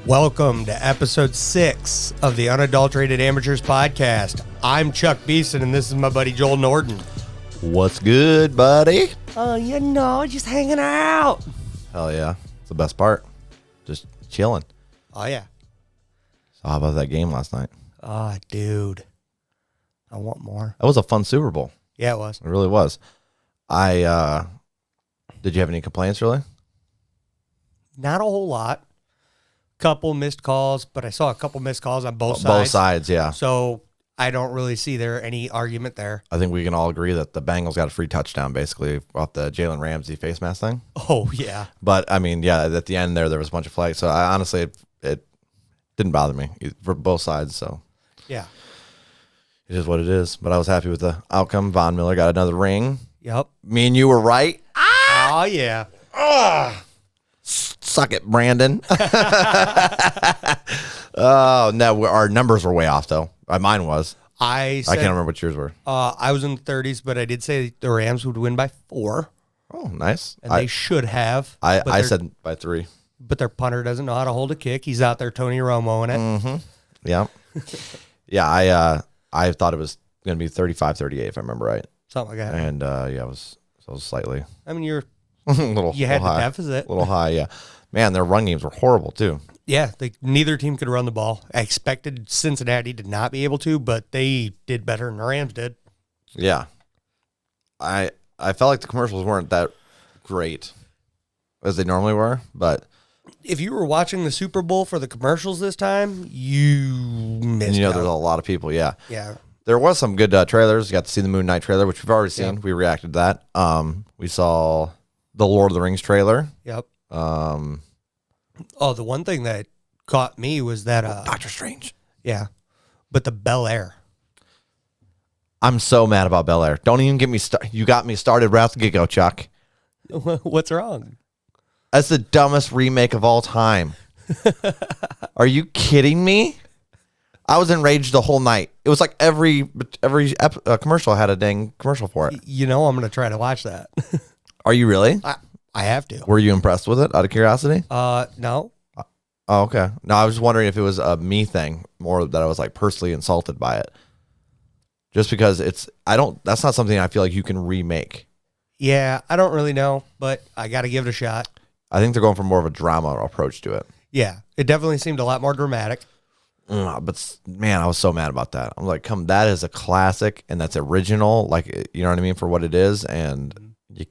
Welcome to episode 6 of the Unadulterated Amateurs podcast. I'm Chuck Beeson, and this is my buddy Joel Norton. What's good, buddy? Just hanging out. Hell yeah. It's the best part. Just chilling. Oh, yeah. So how about that game last night? Oh, dude. I want more. That was a fun Super Bowl. Yeah, it was. It really was. Did you have any complaints, really? Not a whole lot. Couple missed calls, but I saw a couple missed calls on both sides. Both sides, yeah. So I don't really see there any argument there. I think we can all agree that the Bengals got a free touchdown, basically, off the Jalen Ramsey face mask thing. Oh, yeah. But, I mean, yeah, at the end there was a bunch of flags. So, honestly, it didn't bother me for both sides. So, yeah. It is what it is. But I was happy with the outcome. Von Miller got another ring. Yep. Me and you were right. Oh, yeah. Suck it, Brandon. Oh, no, our numbers were way off, though. Mine was. I can't remember what yours were. I was in the 30s, but I did say the Rams would win by 4. Oh, nice. And they should have. I said by 3. But their punter doesn't know how to hold a kick. He's out there Tony Romo-ing it. Mm-hmm. Yeah. Yeah, I thought it was going to be 35-38, if I remember right. Something like that. And, yeah, it was slightly. I mean, you you had the high. deficit. A little high, yeah. Man, their run games were horrible, too. Yeah, neither team could run the ball. I expected Cincinnati to not be able to, but they did better than the Rams did. Yeah. I felt like the commercials weren't that great as they normally were, but if you were watching the Super Bowl for the commercials this time, you missed out. There's a lot of people, yeah. Yeah. There was some good trailers. You got to see the Moon Knight trailer, which we've already seen. Yep. We reacted to that. We saw the Lord of the Rings trailer. Yep. The one thing that caught me was that Doctor Strange. Yeah. But the Bel Air. I'm so mad about Bel Air. Don't even get me started. You got me started right off the get-go, Chuck. What's wrong? That's the dumbest remake of all time. Are you kidding me? I was enraged the whole night. It was like every commercial had a dang commercial for it. I'm going to try to watch that. Are you really? I have to. Were you impressed with it, out of curiosity? No. Oh, okay. No, I was just wondering if it was a me thing, more that I was like personally insulted by it. Just because that's not something I feel like you can remake. Yeah, I don't really know, but I got to give it a shot. I think they're going for more of a drama approach to it. Yeah, it definitely seemed a lot more dramatic. But man, I was so mad about that. I'm like, that is a classic and that's original. Like, you know what I mean? For what it is. And you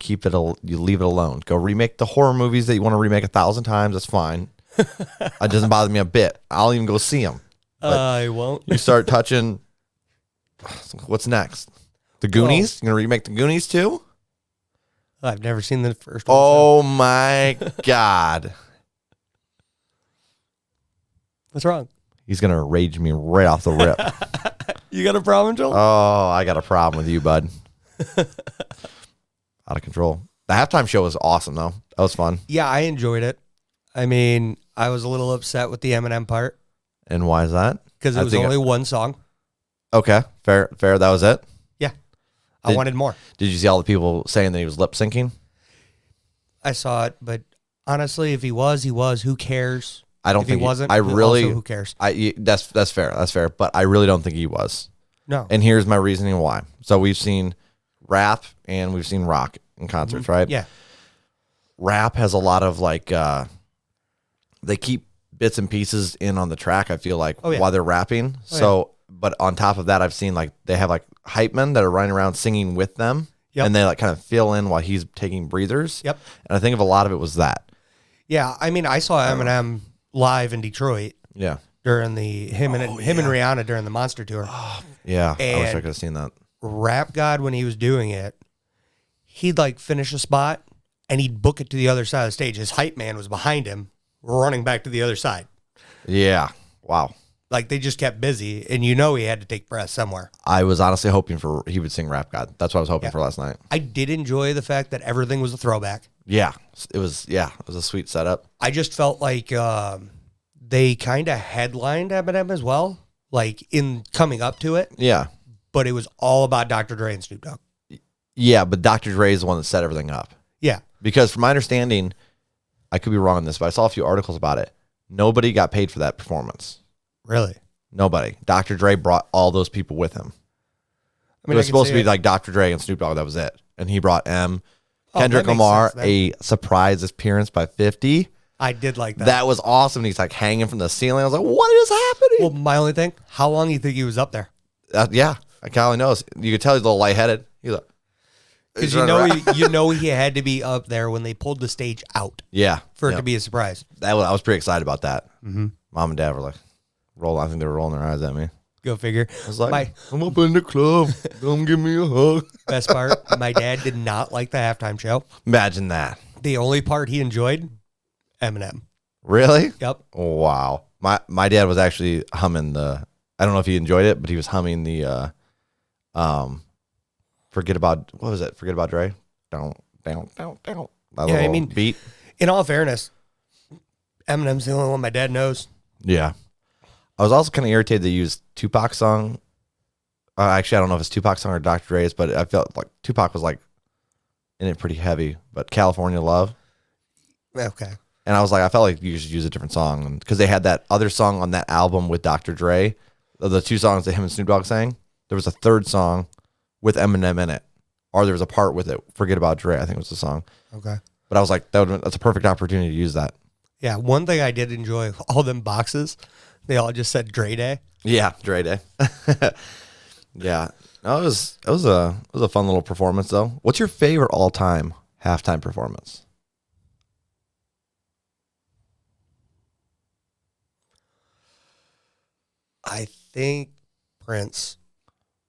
leave it alone. Go remake the horror movies that you want to remake 1,000 times. That's fine. It doesn't bother me a bit. I'll even go see them. I won't. You start touching. What's next? The Goonies? You gonna remake the Goonies too? I've never seen the first one. Oh my God. What's wrong? He's gonna rage me right off the rip. You got a problem, Joel? Oh, I got a problem with you, bud. Out of control. The halftime show was awesome, though. That was fun. Yeah, I enjoyed it. I mean, I was a little upset with the Eminem part. And why is that? Because it was only one song. Okay, fair. That was it? Yeah. I wanted more. Did you see all the people saying that he was lip syncing? I saw it, but honestly, if he was, he was. Who cares? I don't if think he wasn't. Who cares? That's fair. That's fair. But I really don't think he was. No. And here's my reasoning why. So we've seen rap and we've seen rock in concerts, right? Yeah. Rap has a lot of they keep bits and pieces in on the track, I feel like, while they're rapping. But on top of that, I've seen they have hype men that are running around singing with them. Yep. And they kind of fill in while he's taking breathers. Yep. And I think of a lot of it was that. Yeah. I mean, I saw Eminem live in Detroit. Yeah. During him and Rihanna during the Monster Tour. Oh, yeah. And I wish I could have seen that. Rap God, when he was doing it, he'd finish a spot and he'd book it to the other side of the stage. His hype man was behind him, running back to the other side. Yeah. Wow. They just kept busy, and he had to take breath somewhere. I was honestly hoping he would sing Rap God. That's what I was hoping for last night. I did enjoy the fact that everything was a throwback. Yeah. It was a sweet setup. I just felt like they kind of headlined Eminem as well, in coming up to it. Yeah. But it was all about Dr. Dre and Snoop Dogg. Yeah, but Dr. Dre is the one that set everything up. Yeah. Because from my understanding, I could be wrong on this, but I saw a few articles about it. Nobody got paid for that performance. Really? Nobody. Dr. Dre brought all those people with him. I mean, It was supposed to be it. like Dr. Dre and Snoop Dogg. That was it. And he brought Oh, Kendrick that makes Lamar, sense then. a surprise appearance by 50. I did like that. That was awesome. He's like hanging from the ceiling. I was like, what is happening? Well, my only thing, how long do you think he was up there? Yeah, I kind of knows. You could tell he's a little lightheaded. He's like, Because he's running around. you know he had to be up there when they pulled the stage out Yeah. for it yeah. to be a surprise. I was pretty excited about that. Mm-hmm. Mom and Dad were like, I think they were rolling their eyes at me. Go figure. I was like, My I'm up in the club. Come give me a hug. best part, my dad did not like the halftime show. Imagine that. The only part he enjoyed, Eminem. Really? Yep. Wow. My dad was actually humming the, I don't know if he enjoyed it, but he was humming the, Forget About Dre. Down. That Yeah, I little mean- beat. In all fairness, Eminem's the only one my dad knows. Yeah. I was also kind of irritated they used Tupac's song. Actually, I don't know if it's Tupac's song or Dr. Dre's, but I felt like Tupac was like in it pretty heavy. But California Love. Okay. And I was like, I felt like you should use a different song. Because they had that other song on that album with Dr. Dre. The two songs that him and Snoop Dogg sang. There was a third song with Eminem in it. Or there was a part with it. Forget About Dre, I think was the song. Okay. But I was like, that's a perfect opportunity to use that. Yeah, one thing I did enjoy, all them boxes, they all just said Dre Day. Yeah, Dre Day. Yeah. No, it was a fun little performance though. What's your favorite all-time halftime performance? I think Prince.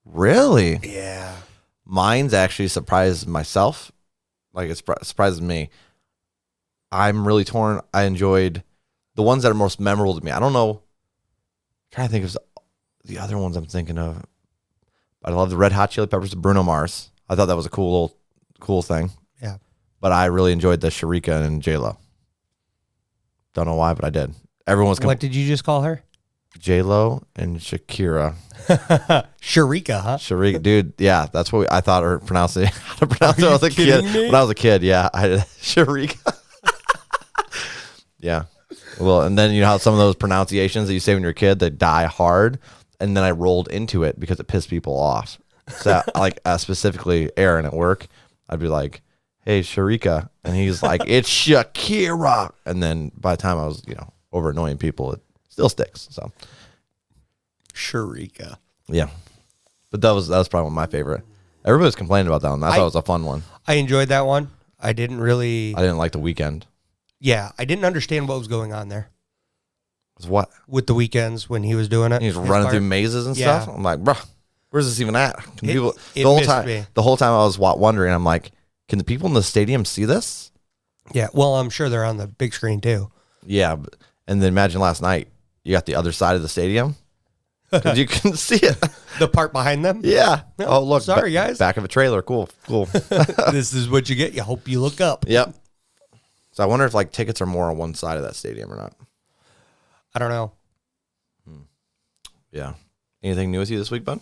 Really? Yeah. Mine's actually surprised myself. Like it surprises me. I'm really torn. I enjoyed the ones that are most memorable to me. I don't know. I'm trying to think of the other ones I'm thinking of. I love the Red Hot Chili Peppers, Bruno Mars. I thought that was a cool thing. Yeah. But I really enjoyed the Sharika and J-Lo. Don't know why, but I did. Everyone was What did you just call her? J-Lo and Shakira. Sharika, huh? Sharika, dude, yeah, that's what I thought her pronounce it. How to pronounce it when I was a kid. kidding me? When I was a kid, yeah, Sharika. Yeah. Well, and then you know how some of those pronunciations that you say when you're a kid, they die hard, and then I rolled into it because it pissed people off. So, like specifically Aaron at work, I'd be like, "Hey, Sharika," and he's like, "It's Shakira," and then by the time I was, over annoying people, it still sticks. So. Sharika. Yeah, but that was probably one of my favorite. Everybody's complaining about that one. I thought it was a fun one. I enjoyed that one. I didn't really. I didn't like the weekend. Yeah, I didn't understand what was going on there It was what? with the weekends when he was doing it. He's his running part. through mazes and Yeah. stuff. I'm like, bro, where's this even at? Can It- people it the whole missed time? me. The whole time I was wondering. I'm like, can the people in the stadium see this? Yeah, well, I'm sure they're on the big screen too. Yeah, and then imagine last night. You got the other side of the stadium because you couldn't see it. The part behind them. Yeah. No, Oh, look. sorry, guys. Back of a trailer. Cool. This is what you get. You hope you look up. Yep. So I wonder if like tickets are more on one side of that stadium or not. I don't know. Yeah. Anything new with you this week, bud?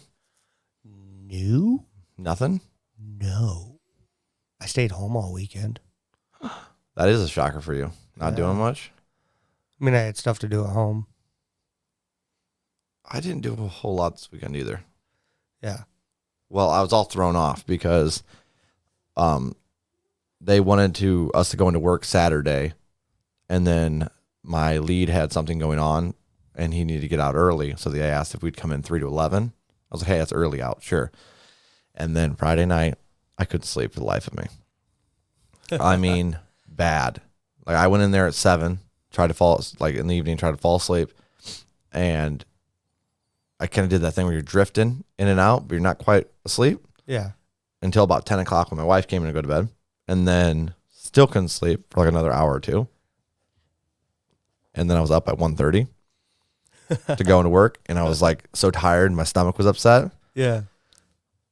New? Nothing? No. I stayed home all weekend. That is a shocker for you. Not Yeah. doing much? I mean, I had stuff to do at home. I didn't do a whole lot this weekend either. Yeah. Well, I was all thrown off because they wanted us to go into work Saturday, and then my lead had something going on, and he needed to get out early. So they asked if we'd come in 3 to 11. I was like, hey, that's early out. Sure. And then Friday night, I couldn't sleep for the life of me. I mean, bad. Like I went in there at 7, tried to fall, like in the evening, tried to fall asleep. And I kind of did that thing where you're drifting in and out, but you're not quite asleep Yeah. until about 10 o'clock when my wife came in to go to bed. And then still couldn't sleep for like another hour or two. And then I was up at 1:30 to go into work. And I was like so tired. My stomach was upset. Yeah.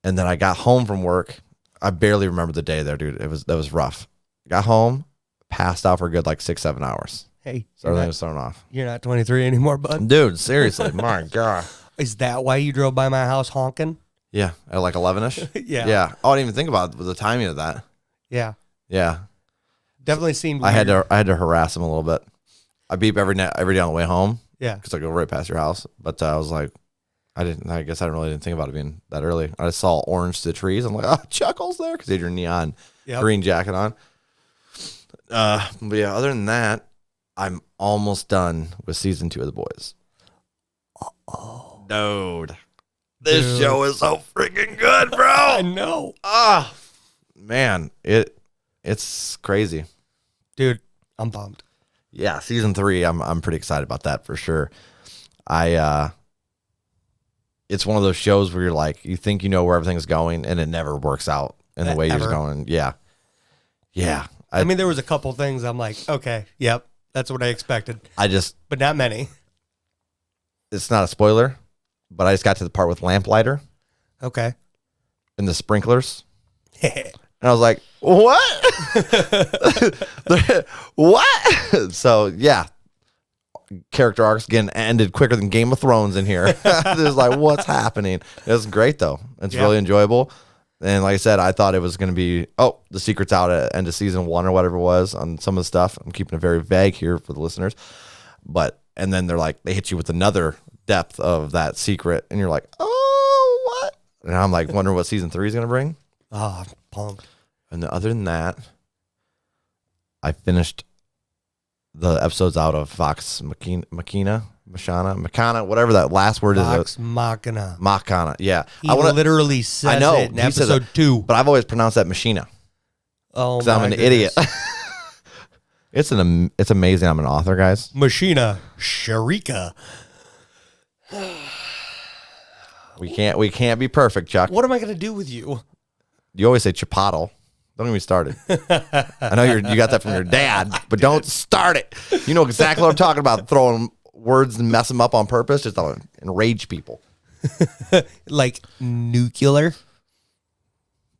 And then I got home from work. I barely remember the day there, dude. That was rough. Got home, passed out for a good like 6-7 hours. Hey, So everything was thrown off. you're not 23 anymore, bud. Dude, seriously, my God. Is that why you drove by my house honking? Yeah, at like 11ish. Yeah. Yeah. I didn't even think about the timing of that. Yeah. Yeah. Definitely seemed I weird. had to harass him a little bit. I beep every day on the way home. Yeah. Because I go right past your house. But I was like, I guess I really didn't think about it being that early. I saw orange to the trees. I'm like, oh, Chuckle's there because he had your neon green jacket on. But yeah, other than that, I'm almost done with season 2 of The Boys. Oh, Dude, this show is so freaking good, bro. I know. Ah, man, it's crazy, dude. I'm pumped. Yeah, season 3. I'm pretty excited about that for sure. It's one of those shows where you're like, you think you know where everything's going, and it never works out in the way you're going. Yeah. I mean, there was a couple things I'm like, okay, yep, that's what I expected. But not many. It's not a spoiler, but I just got to the part with Lamplighter. Okay. And the sprinklers. And I was like, what? What? So, yeah. Character arcs getting ended quicker than Game of Thrones in here. It's like, what's happening? It was great, though. It's really enjoyable. And like I said, I thought it was going to be, the secret's out at end of season 1 or whatever it was on some of the stuff. I'm keeping it very vague here for the listeners. And then they're like, they hit you with another depth of that secret. And you're like, oh, what? And I'm like, wondering what season 3 is going to bring. Oh, I'm pumped. And then other than that, I finished the episodes out of Vox Machina, whatever that last word Vox is. Machina. Yeah. He literally says it in episode 2. But I've always pronounced that Machina. Oh, because I'm an idiot. It's amazing. I'm an author, guys. Machina Sharika. We can't be perfect, Chuck. What am I going to do with you? You always say chipotle. Don't get me started. I know you got that from your dad, but don't start it. You know exactly what I'm talking about. Throwing words and mess them up on purpose just to enrage people. Like nuclear?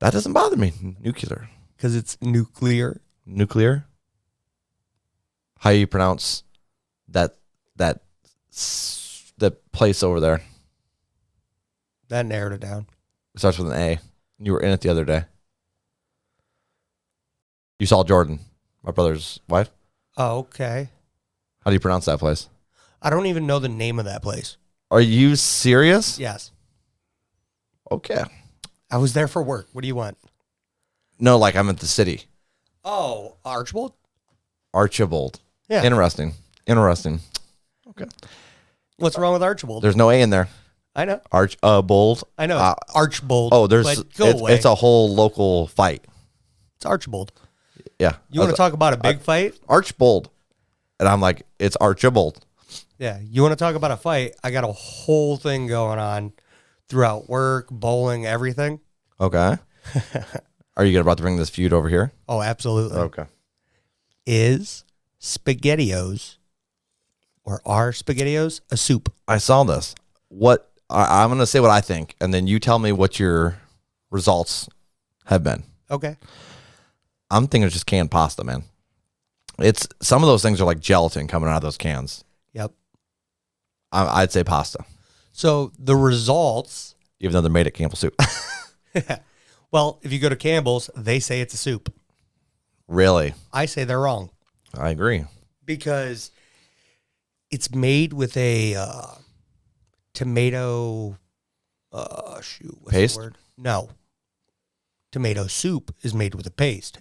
That doesn't bother me. Nuclear. Because it's nuclear. Nuclear? How you pronounce that place over there? That narrowed it down. It starts with an A. You were in it the other day. You saw Jordan, my brother's wife. Oh, okay. How do you pronounce that place? I don't even know the name of that place. Are you serious? Yes. Okay. I was there for work. What do you want? No, like I'm at the city. Oh, Archibald? Archibald. Yeah. Interesting. Okay. What's wrong with Archibald? There's no A in there. I know. Archibald. I know. Archibald. Oh, it's a whole local fight. It's Archibald. Yeah. You want to talk about a big fight? Archibald. And I'm like, it's Archibald. Yeah. You want to talk about a fight? I got a whole thing going on throughout work, bowling, everything. Okay. Are you about to bring this feud over here? Oh, absolutely. Okay. Is SpaghettiOs or are SpaghettiOs a soup? I saw this. I'm going to say what I think, and then you tell me what your results have been. Okay. I'm thinking it's just canned pasta, man. It's some of those things are like gelatin coming out of those cans. Yep. I'd say pasta. So the results, even though they're made at Campbell Soup. Well, if you go to Campbell's, they say it's a soup. Really? I say they're wrong. I agree. Because it's made with a tomato what's paste? the word? No. Tomato soup is made with a paste.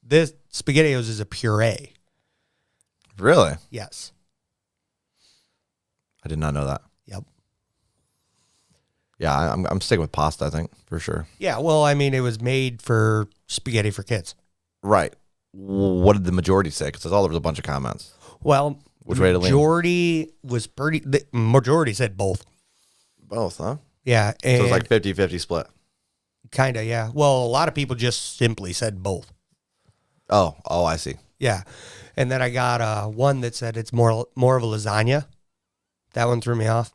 This SpaghettiOs is a puree. Really? Yes. I did not know that. Yep. Yeah, I'm sticking with pasta, I think, for sure. Yeah, well, I mean, it was made for spaghetti for kids. Right. What did the majority say? Because there was a bunch of comments. Well, which way to lean? The majority said both. Both, huh? Yeah. So it was like 50-50 split. Kind of, yeah. Well, a lot of people just simply said both. Oh, I see. Yeah. And then I got one that said it's more of a lasagna. That one threw me off.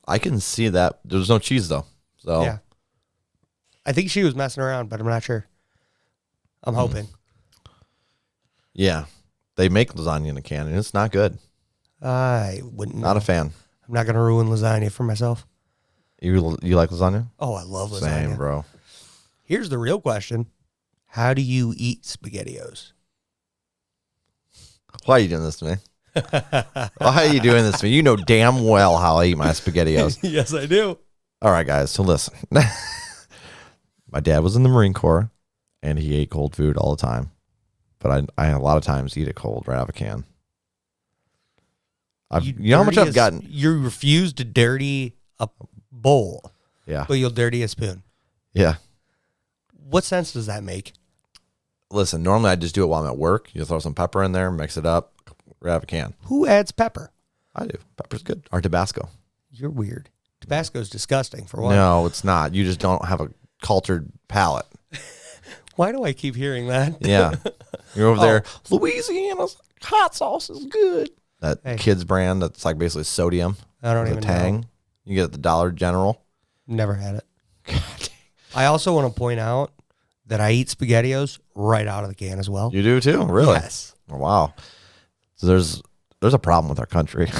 I can see that. There's no cheese, though. So yeah. I think she was messing around, but I'm not sure. I'm hoping. Yeah. They make lasagna in a can, and it's not good. I wouldn't know. Not a fan. I'm not going to ruin lasagna for myself. You like lasagna? Oh, I love lasagna. Same, bro. Here's the real question. How do you eat SpaghettiOs? Why are you doing this to me? Why are you doing this to me? You know damn well how I eat my SpaghettiOs. Yes, I do. All right, guys. So listen. My dad was in the Marine Corps, and he ate cold food all the time. But I a lot of times eat it cold right out of a can. You know how much I've gotten? You refuse to dirty a bowl, Yeah. but you'll dirty a spoon. Yeah. What sense does that make? Listen, normally I just do it while I'm at work. You throw some pepper in there, mix it up, right out of a can. Who adds pepper? I do. Pepper's good. Or Tabasco. You're weird. Tabasco's disgusting for one. No, it's not. You just don't have a cultured palate. Why do I keep hearing that? Yeah. You're over there. Louisiana's hot sauce is good. That kids brand that's like basically sodium. I don't with even a tang. know. You get it at the Dollar General. Never had it. God. I also want to point out that I eat SpaghettiOs right out of the can as well. You do too? Really? Yes. Oh, wow. So there's a problem with our country.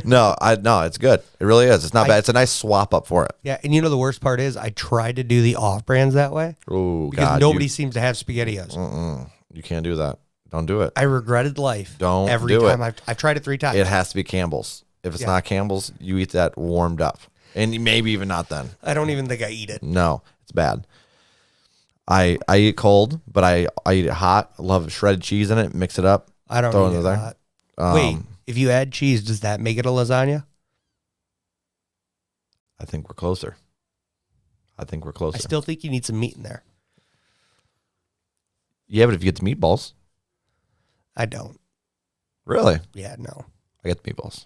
No, it's good. It really is. It's not bad. It's a nice swap up for it. Yeah, and you know the worst part is I tried to do the off-brands that way. Oh, because God. nobody seems to have SpaghettiOs. You can't do that. Don't do it. I regretted life. Don't every do time it. I've tried it 3 times. It has to be Campbell's. If it's not Campbell's, you eat that warmed up. And maybe even not then. I don't even think I eat it. No, it's bad. I eat it cold, but I eat it hot. I love shredded cheese in it. Mix it up. I don't throw eat it it there. hot. Wait, if you add cheese, does that make it a lasagna? I think we're closer. I still think you need some meat in there. Yeah, but if you get the meatballs. I don't. Really? Yeah, no. I get the meatballs.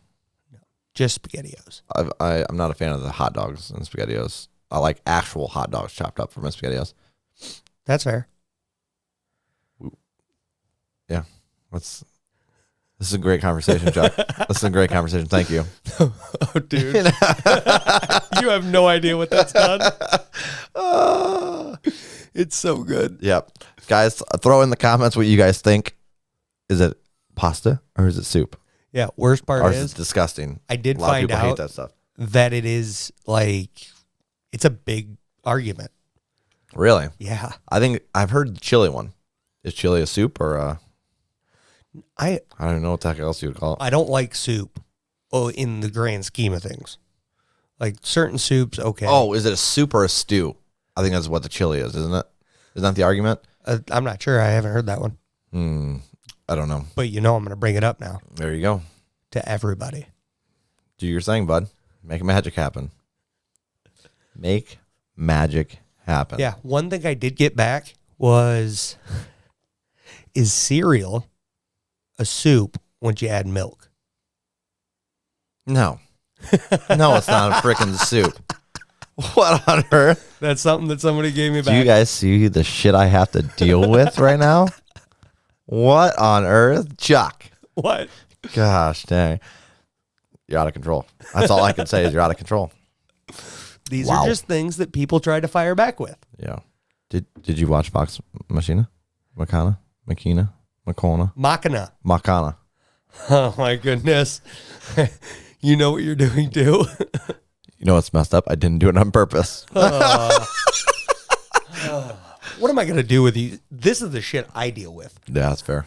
No. Just SpaghettiOs. I'm not a fan of the hot dogs and SpaghettiOs. I like actual hot dogs chopped up for my SpaghettiOs. That's fair. Yeah. This is a great conversation, Chuck. This is a great conversation. Thank you. Oh, dude. You have no idea what that's done. It's so good. Yep. Guys, throw in the comments what you guys think. Is it pasta or is it soup? Yeah, worst part Or is it's disgusting. I did A lot of find people hate out that stuff. that it is like, it's a big argument. Really? Yeah. I think I've heard the chili one. Is chili a soup or I don't know what the heck else you would call it. I don't like soup in the grand scheme of things. Like certain soups, okay. Oh, is it a soup or a stew? I think that's what the chili is, isn't it? Isn't that the argument? I'm not sure. I haven't heard that one. I don't know. But you know I'm going to bring it up now. There you go. To everybody. Do your thing, bud. Make magic happen. Make magic happen. Yeah. One thing I did get back was, is cereal a soup once you add milk? No. No, it's not a freaking soup. What on earth? That's something that somebody gave me back. Do you guys see the shit I have to deal with right now? What on earth? Chuck. What? Gosh dang. You're out of control. That's all I can say is you're out of control. These are just things that people try to fire back with. Yeah. Did you watch Vox Machina? Makana? Machina. Oh my goodness. You know what you're doing too? You know what's messed up? I didn't do it on purpose. What am I going to do with you? This is the shit I deal with. Yeah, that's fair.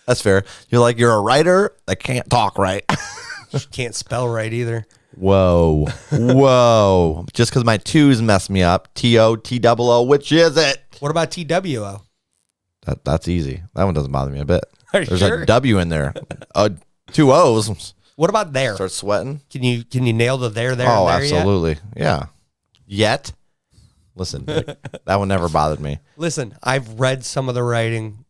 That's fair. You're a writer that can't talk right. Can't spell right either. Whoa. Whoa. Just because my twos mess me up. T-O-T-O-O, which is it? What about TWO? That's easy. That one doesn't bother me a bit. There's sure? a W in there. 2 O's. What about there? Start sweating. Can you nail the there, Oh, and there absolutely. Yeah. Yet. Listen, Dick, that one never bothered me. Listen, I've read some of the writing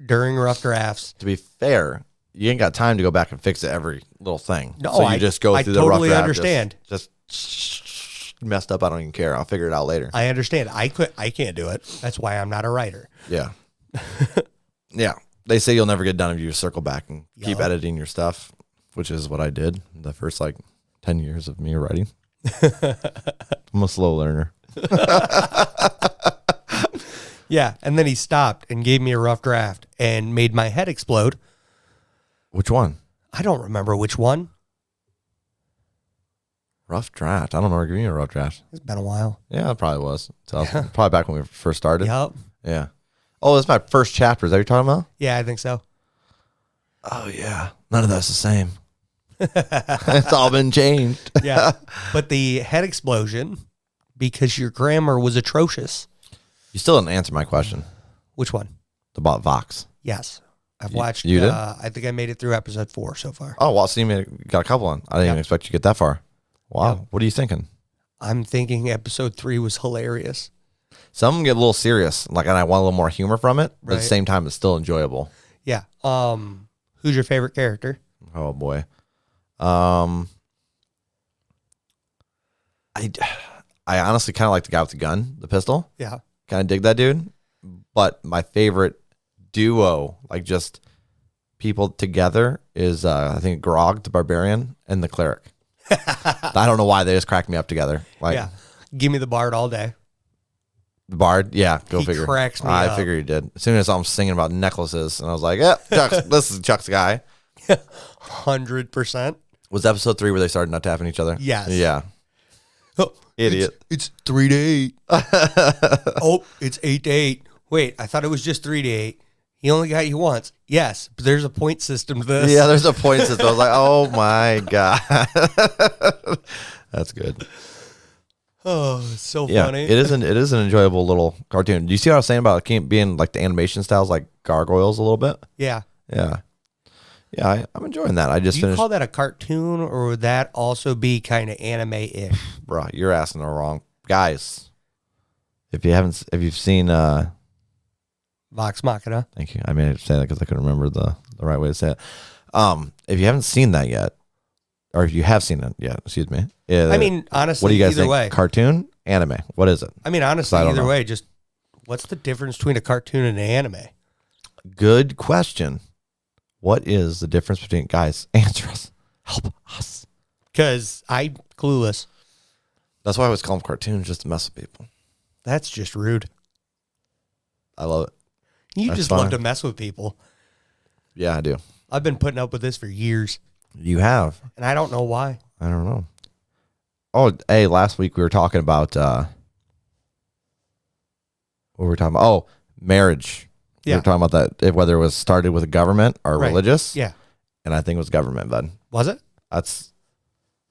during rough drafts. To be fair, you ain't got time to go back and fix it every little thing. No, so you just go through the rough totally draft. Understand. Just messed up. I don't even care. I'll figure it out later. I understand. I can't do it. That's why I'm not a writer. Yeah. Yeah. They say you'll never get done if you circle back and keep editing your stuff, which is what I did the first 10 years of me writing. I'm a slow learner. Yeah, and then he stopped and gave me a rough draft and made my head explode. Which one? I don't remember which one. Rough draft. I don't remember giving you a rough draft. It's been a while. Yeah, it probably was. So probably back when we first started. Yep. Yeah. Oh, that's my first chapter. Is that what you're talking about? Yeah, I think so. Oh, yeah. None of that's the same. It's all been changed. Yeah. But the head explosion, because your grammar was atrocious. You still didn't answer my question Which one? about Vox. Yes. I've watched. You did? I think I made it through episode 4 so far. Oh, well, so you got a couple on. I didn't even expect you to get that far. Wow. Yep. What are you thinking? I'm thinking episode 3 was hilarious. Some of them get a little serious, and I want a little more humor from it, but at the Right. same time, it's still enjoyable. Yeah. Who's your favorite character? Oh boy. I honestly kind of like the guy with the gun, the pistol. Yeah. Kind of dig that dude. But my favorite duo, like just people together, is I think Grog the Barbarian and the Cleric. I don't know why they just cracked me up together. Like Yeah. Give me the Bard all day. the Bard, yeah, go He figure. cracks me I up. figured he did. As soon as I was singing about necklaces, and I was like, "Yeah, Chuck's, this is Chuck's guy." 100%. Was episode 3 where they started nut tapping each other? Yes. Yeah. Oh, Idiot. It's 3 to 8. Oh, it's 8 to 8. Wait, I thought it was just 3 to 8. He only got you once. Yes, but there's a point system to this. Yeah, there's a point system. I was like, "Oh my god, that's good." Oh, it's so Yeah, funny. it is an enjoyable little cartoon. Do you see what I was saying about it being like the animation styles like gargoyles a little bit? Yeah. Yeah. Yeah, I'm enjoying that. I just Do you finished. call that a cartoon, or would that also be kind of anime-ish? Bro, you're asking the wrong guys. If you've seen, Vox Machina. thank you. I made it say that because I couldn't remember the right way to say it. If you haven't seen that yet, or if you have seen it yet, excuse me. I mean, honestly, what do you guys either think? way. Cartoon, anime? What is it? I mean, honestly, I don't either know. way, just what's the difference between a cartoon and an anime? Good question. What is the difference between guys? Answer us. Help us. Because I'm clueless. That's why I always call them cartoons, just to mess with people. That's just rude. I love it. You That's just fine. love to mess with people. Yeah, I do. I've been putting up with this for years, You have. and I don't know why. I don't know. Oh, hey, last week we were talking about what were we talking about? Oh, marriage. We Yeah. were talking about that, whether it was started with a government or Right. religious. Yeah. And I think it was government, bud. Was it? That's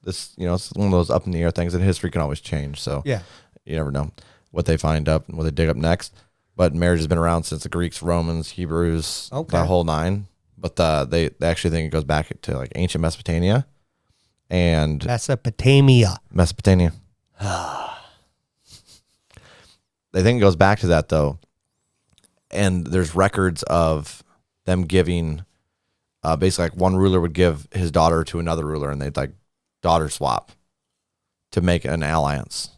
this, it's one of those up in the air things, and history can always change. So Yeah. you never know what they find up and what they dig up next. But marriage has been around since the Greeks, Romans, Hebrews, Okay. the whole nine. But they actually think it goes back to like ancient Mesopotamia and Mesopotamia. Mesopotamia. They think it goes back to that though. And there's records of them giving basically like one ruler would give his daughter to another ruler, and they'd like daughter swap to make an alliance.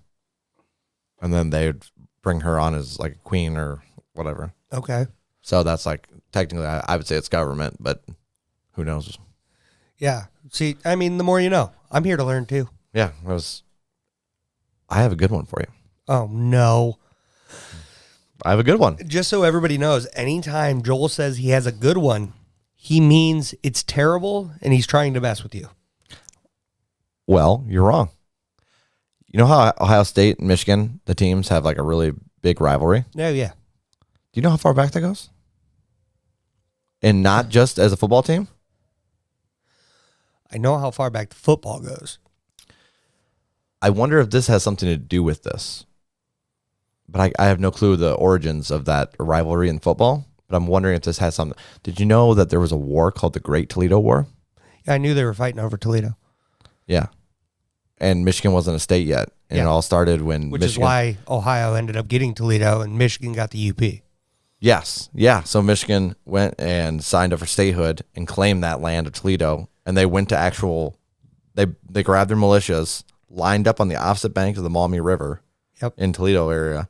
And then they'd bring her on as like a queen or whatever. Okay. So that's like technically I would say it's government, but who knows? Yeah. See, I mean, the more you know. I'm here to learn too. Yeah, I have a good one for you. Oh, no. I have a good one. Just so everybody knows, anytime Joel says he has a good one, he means it's terrible and he's trying to mess with you. Well, you're wrong. You know how Ohio State and Michigan, the teams have like a really big rivalry? No, yeah. Do you know how far back that goes? And not just as a football team? I know how far back the football goes. I wonder if this has something to do with this. But I have no clue the origins of that rivalry in football. But I'm wondering if this has something. Did you know that there was a war called the Great Toledo War? Yeah, I knew they were fighting over Toledo. Yeah. And Michigan wasn't a state yet. And Yeah. it all started when Which Michigan. is why Ohio ended up getting Toledo and Michigan got the UP. Yes. Yeah. So Michigan went and signed up for statehood and claimed that land of Toledo. And they went to they grabbed their militias, lined up on the opposite bank of the Maumee River Yep. in Toledo area,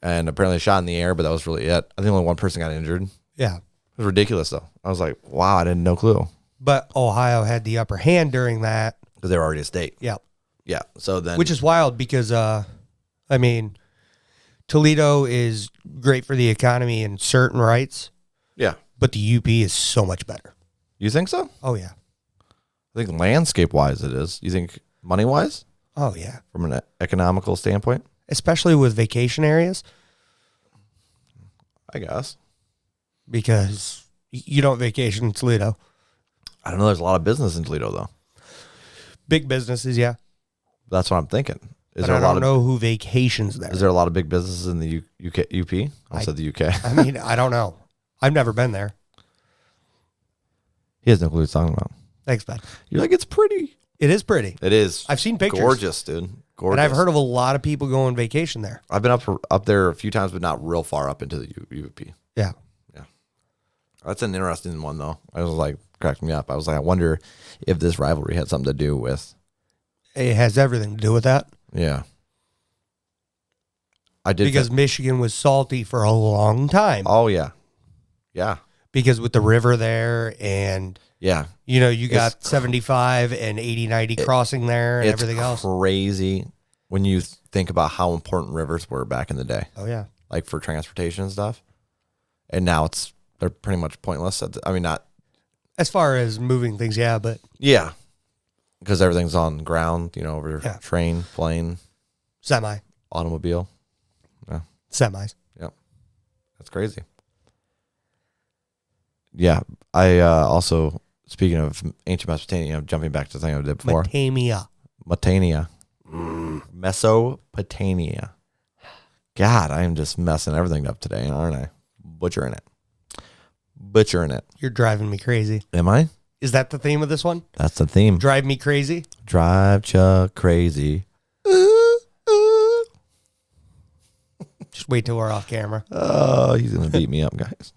and apparently shot in the air, but that was really it. I think only one person got injured. It Yeah. was ridiculous, though. I was like, wow, I didn't no clue. But Ohio had the upper hand during that. Because they were already a state. Yep. Yeah. So then. Which is wild because, I mean, Toledo is great for the economy in certain rights, Yeah. but the UP is so much better. You think so? Oh, yeah. I think landscape-wise it is. You think money-wise? Oh, yeah. From an economical standpoint? Especially with vacation areas. I guess. because you don't vacation in Toledo. I don't know. There's a lot of business in Toledo, though. Big businesses, yeah. That's what I'm thinking. But I don't know who vacations there. Is there a lot of big businesses in the UK, UP? I said the UK. I mean, I don't know. I've never been there. He has no clue what he's talking about. Thanks, bud. You're like, it's pretty. It is pretty. It is. I've seen pictures. Gorgeous, dude. Gorgeous. And I've heard of a lot of people going on vacation there. I've been up there a few times, but not real far up into the UP. Yeah. Yeah. That's an interesting one, though. I was like, cracked me up. I was like, I wonder if this rivalry had something to do with. It has everything to do with that. Yeah. I did. Because Michigan was salty for a long time. Oh, yeah. Yeah. Because with the river there and, yeah. you know, you got 75 and 80, 90 crossing there and everything else. It's crazy when you think about how important rivers were back in the day. Oh, yeah. Like for transportation and stuff. And now they're pretty much pointless. I mean, not. As far as moving things, yeah, but. Yeah. Because everything's on ground, you know, over train, plane. Semi. Automobile. Yeah. Semis. Yep. That's crazy. Yeah. I also, speaking of ancient Mesopotamia, jumping back to the thing I did before. Mesopotamia. Mesopotamia. God, I am just messing everything up today, aren't I? Butchering it. You're driving me crazy. Am I? Is that the theme of this one? That's the theme. Drive me crazy? Drive Chuck crazy. Just wait till we're off camera. Oh, he's going to beat me up, guys.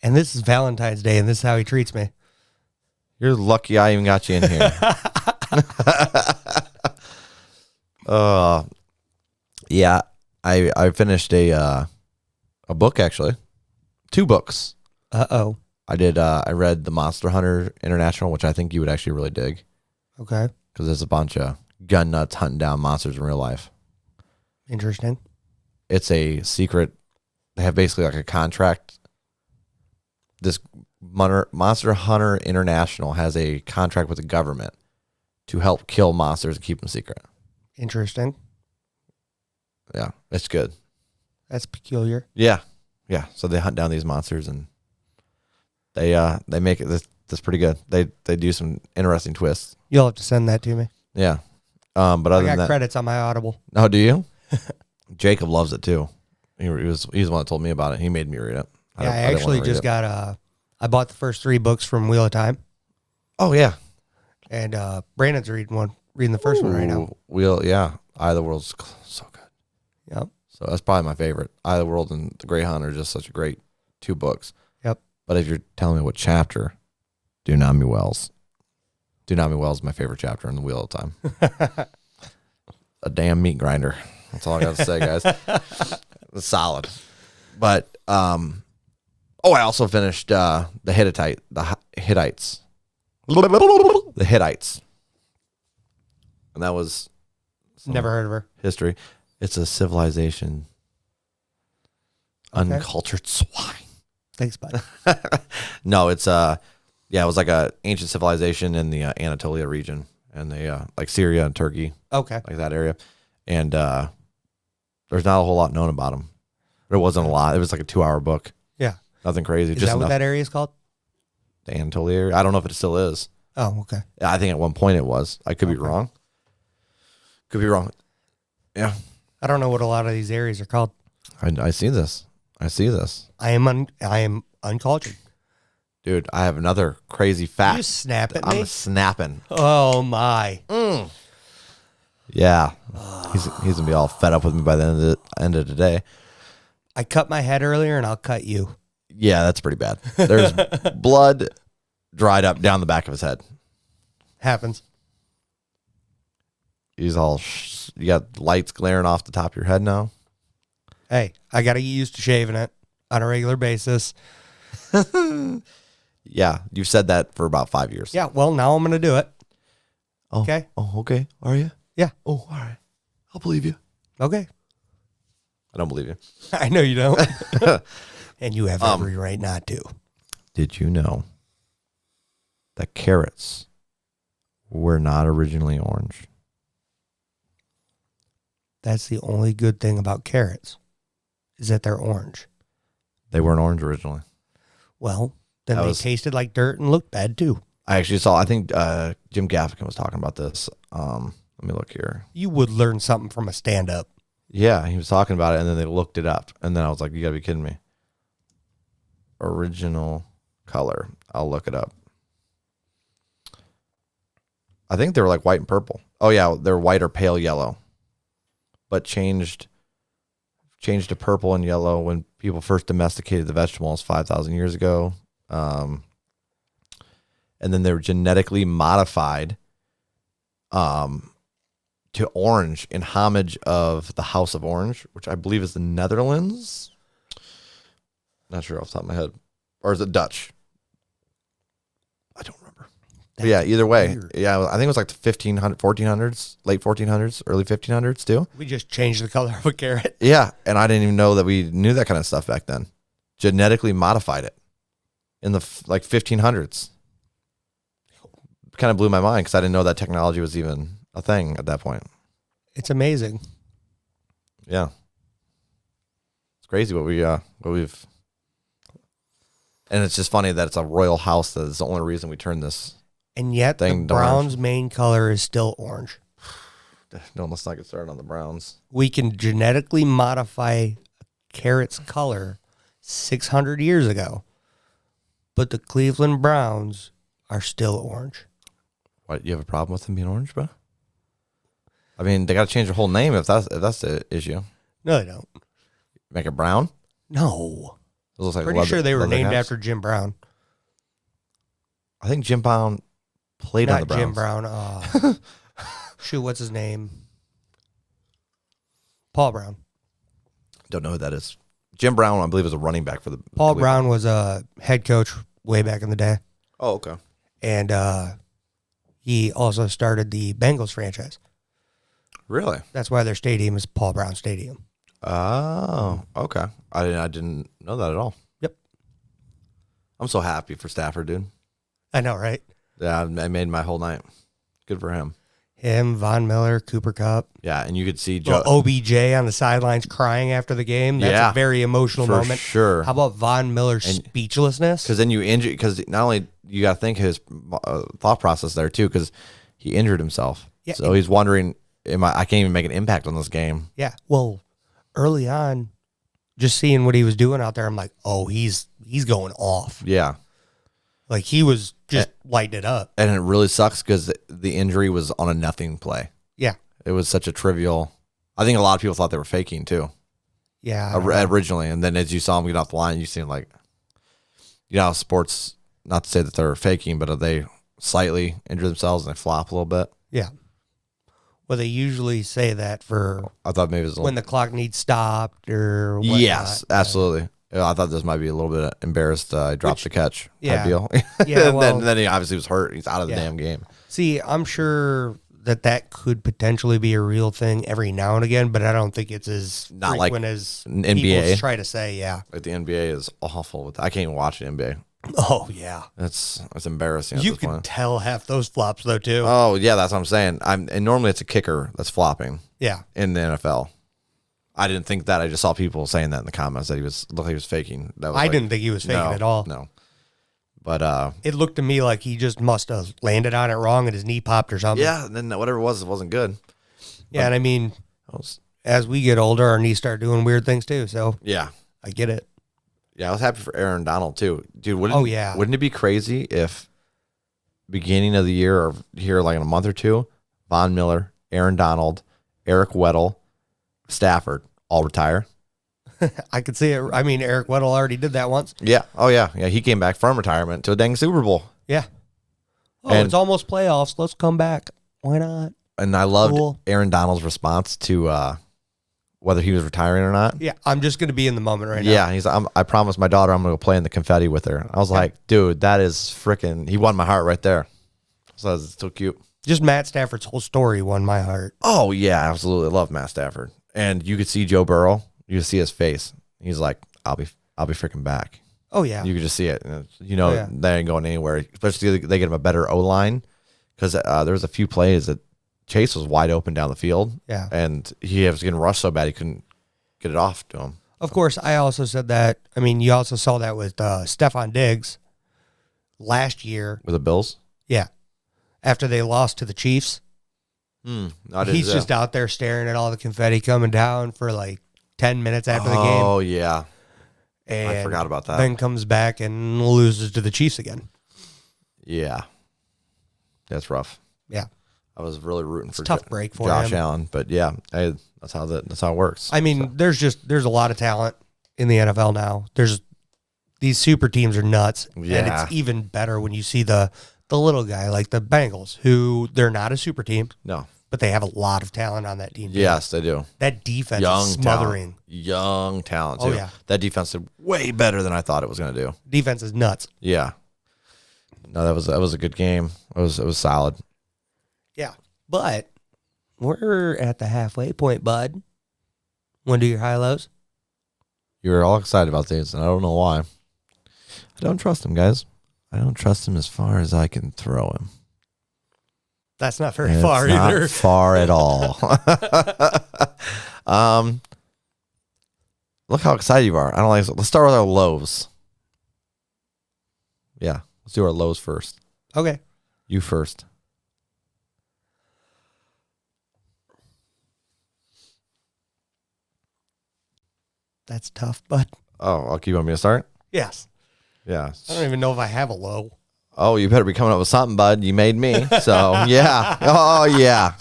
And this is Valentine's Day, and this is how he treats me. You're lucky I even got you in here. Yeah, I finished a book, actually. 2 books. Uh-oh. I read The Monster Hunter International, which I think you would actually really dig. Okay. Because there's a bunch of gun nuts hunting down monsters in real life. Interesting. It's a secret. They have basically like a contract. This Monster Hunter International has a contract with the government to help kill monsters and keep them secret. Interesting. Yeah, it's good. That's peculiar. Yeah. Yeah. So they hunt down these monsters and they make it this pretty good. They do some interesting twists. You'll have to send that to me. Yeah. But other I than got that, credits on my Audible. Oh, do you? Jacob loves it too. He's the one that told me about it. He made me read it. I actually just got I bought the first 3 books from Wheel of Time. Oh yeah. And Brandon's reading the first one right now. Eye of the World's so good. Yep. So that's probably my favorite. Eye of the World and The Great Hunt are just such a great 2 books. Yep. But if you're telling me what chapter, Do Not Me Wells. Do Not Me Wells is my favorite chapter in the Wheel of Time. A damn meat grinder. That's all I got to say, guys. It's solid. But I also finished the Hittites. The Hittites. And that was Never heard of her. history. It's a civilization. Okay. Uncultured swine. Thanks, bud. No, it's it was like a ancient civilization in the Anatolia region, and they like Syria and Turkey, Okay. like that area. And there's not a whole lot known about them. There wasn't a lot. It was like a 2-hour book. Yeah. Nothing crazy. Is just that what enough. that area is called? The Anatolia area. I don't know if it still is. Oh, okay. I think at one point it was. I could be wrong. Could be wrong. Yeah. I don't know what a lot of these areas are called. I see this. I am uncultured. Dude, I have another crazy fact. You snap at I'm me? snapping. Oh my. Yeah. He's gonna be all fed up with me by the end of the day. I cut my head earlier and I'll cut you. Yeah, that's pretty bad. There's blood dried up down the back of his head. Happens. He's all you got lights glaring off the top of your head now. Hey, I got to get used to shaving it on a regular basis. Yeah, you've said that for about 5 years. Yeah, well, now I'm going to do it. Oh, Okay. Oh, okay. Are you? Yeah. Oh, all right. I'll believe you. Okay. I don't believe you. I know you don't. And you have every right not to. Did you know that carrots were not originally orange? That's the only good thing about carrots is that they're orange. They weren't orange originally. Well, then they tasted like dirt and looked bad too. I actually saw, I think Jim Gaffigan was talking about this. Let me look here. You would learn something from a stand-up. Yeah, he was talking about it, and then they looked it up. And then I was like, you got to be kidding me. Original color. I'll look it up. I think they were like white and purple. Oh, yeah, they're white or pale yellow. But changed to purple and yellow when people first domesticated the vegetables 5,000 years ago. And then they were genetically modified to orange in homage of the House of Orange, which I believe is the Netherlands. Not sure off the top of my head. Or is it Dutch? I don't remember. But yeah, either way. Weird. Yeah, I think it was like the 1400s, late 1400s, early 1500s too. We just changed the color of a carrot. Yeah, and I didn't even know that we knew that kind of stuff back then. Genetically modified it in the 1500s. Kind of blew my mind because I didn't know that technology was even a thing at that point. It's amazing. Yeah, it's crazy what we've. And it's just funny that it's a royal house that is the only reason we turned this. And yet the Browns' main color is still orange. Let's not get started on the Browns. We can genetically modify a carrot's color 600 years ago, but the Cleveland Browns are still orange. What, you have a problem with them being orange, bro? I mean, they got to change their whole name if that's the issue. No, they don't. Make it brown? No. It looks like pretty sure they were named after Jim Brown. I think Jim Brown played on the Browns. Not Jim Brown. Shoot, what's his name? Paul Brown. Don't know who that is. Jim Brown, I believe, is a running back for the. Paul Brown was a head coach way back in the day. Oh, okay. And he also started the Bengals franchise. Really? That's why their stadium is Paul Brown Stadium. Oh, okay. I didn't know that at all. Yep. I'm so happy for Stafford, dude. I know, right? Yeah, I made my whole night. Good for him. Him, Von Miller, Cooper Kupp. Yeah, and you could see OBJ on the sidelines crying after the game. That's a very emotional moment. Sure. How about Von Miller's speechlessness? Because then you injure. Because not only you got to think his thought process there too, because he injured himself. Yeah, so he's wondering, I can't even make an impact on this game. Yeah. Well, early on, just seeing what he was doing out there, I'm like, oh, he's going off. Yeah. Like he was just lighting it up. And it really sucks because the injury was on a nothing play. Yeah. It was such a trivial. I think a lot of people thought they were faking too. Yeah. Originally. And then as you saw him get off the line, you seen like, sports, not to say that they're faking, but they slightly injure themselves and they flop a little bit. Yeah. Well, they usually say that for I thought maybe it was when the clock needs stopped or whatnot. Yes, absolutely. I thought this might be a little bit embarrassed. I dropped the catch. Yeah. Deal. Yeah. And then he obviously was hurt. He's out of the damn game. See, I'm sure that could potentially be a real thing every now and again, but I don't think it's as not frequent like as NBA. people try to say. Yeah. Like the NBA is awful. I can't even watch the NBA. Oh yeah, it's embarrassing. You can tell half those flops though too. Oh yeah, that's what I'm saying. And normally it's a kicker that's flopping. Yeah. In the NFL. I didn't think that. I just saw people saying that in the comments that looked like he was faking. I didn't think he was faking at all. No. But it looked to me like he just must have landed on it wrong and his knee popped or something. Yeah, and then whatever it wasn't good. Yeah, and I mean, as we get older, our knees start doing weird things too. So yeah, I get it. Yeah, I was happy for Aaron Donald too, dude. Wouldn't it be crazy if beginning of the year or here like in a month or two, Von Miller, Aaron Donald, Eric Weddle, Stafford all retire? I could see it. I mean, Eric Weddle already did that once. Yeah. Oh yeah. Yeah. He came back from retirement to a dang Super Bowl. Yeah. Oh, it's almost playoffs. Let's come back. Why not? And I loved Aaron Donald's response to whether he was retiring or not. Yeah, I'm just going to be in the moment right now. Yeah, he's. I promised my daughter I'm going to go play in the confetti with her. I was like, dude, that is freaking. He won my heart right there. So that's so cute. Just Matt Stafford's whole story won my heart. Oh yeah, absolutely. I love Matt Stafford. And you could see Joe Burrow. You could see his face. He's like, I'll be freaking back. Oh yeah. You could just see it. They ain't going anywhere. Especially if they get him a better O line, because there was a few plays that Chase was wide open down the field. Yeah. And he was getting rushed so bad he couldn't get it off to him. Of course, I also said that. I mean, you also saw that with Stephon Diggs last year. With the Bills? Yeah. After they lost to the Chiefs. He's just out there staring at all the confetti coming down for like 10 minutes after the game. Oh, yeah. And I forgot about that. Then comes back and loses to the Chiefs again. Yeah. That's rough. Yeah. I was really rooting for tough break for Josh him. Allen, but yeah, that's how it works. I mean, there's a lot of talent in the NFL now. These super teams are nuts, and it's even better when you see the little guy like the Bengals, who they're not a super team, No, but they have a lot of talent on that team. Yes, they do. That defense is smothering. Young talent too. Oh yeah, that defense did way better than I thought it was going to do. Defense is nuts. Yeah, no, that was a good game. It was solid. Yeah, but we're at the halfway point, bud. Want to do your high lows? You were all excited about these, and I don't know why. I don't trust him, guys. I don't trust him as far as I can throw him. That's not very far either. Not far at all. Look how excited you are. I don't like. Let's start with our lows. Yeah, let's do our lows first. Okay. You first. That's tough, bud. Oh, I'll keep on me to start. Yes. Yeah. I don't even know if I have a low. Oh, you better be coming up with something, bud. You made me. So, yeah. Oh, yeah.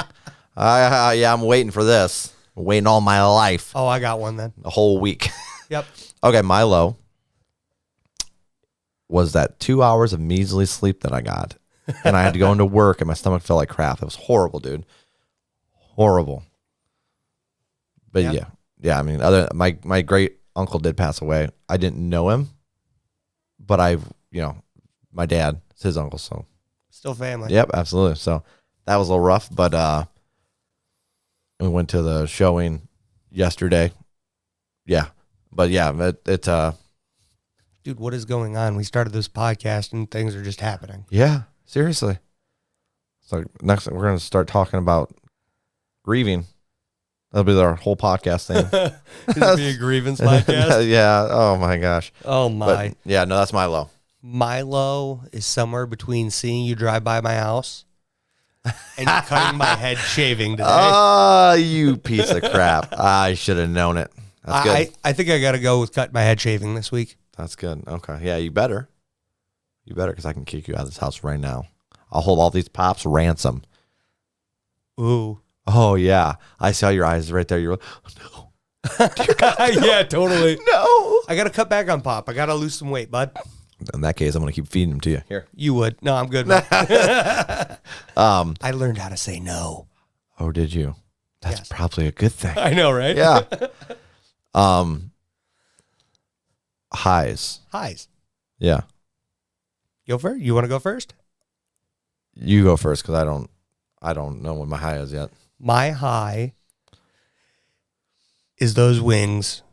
Yeah, I'm waiting for this. I'm waiting all my life. Oh, I got one then. A whole week. Yep. Okay, my low was that 2 hours of measly sleep that I got. And I had to go into work and my stomach felt like crap. It was horrible, dude. Horrible. But Yep. yeah. I mean, my great uncle did pass away. I didn't know him, but my dad, it's his uncle, so Still family. yep, absolutely. So that was a little rough, but we went to the showing yesterday. Yeah, but yeah, Dude, what is going on? We started this podcast and things are just happening. yeah, seriously. So next we're gonna start talking about grieving. That'll be our whole podcast thing. It'll be a grievance podcast. Yeah. Oh my gosh. Oh my. But yeah, no, that's my low. My low is somewhere between seeing you drive by my house and you cutting my head shaving today. Oh, you piece of crap. I should have known it. That's good. I think I got to go with cutting my head shaving this week. That's good. Okay. Yeah, you better. You better, because I can kick you out of this house right now. I'll hold all these pops ransom. Ooh. Oh, yeah. I saw your eyes right there. You're like, oh, no. Yeah, totally. No. I got to cut back on Pop. I got to lose some weight, bud. In that case, I'm going to keep feeding them to you. Here. You would. No, I'm good. I learned how to say no. Oh, did you? That's Yes. probably a good thing. I know, right? Yeah. Highs. Highs. Yeah. Go first? You want to go first? You go first, because I don't know what my high is yet. My high is those wings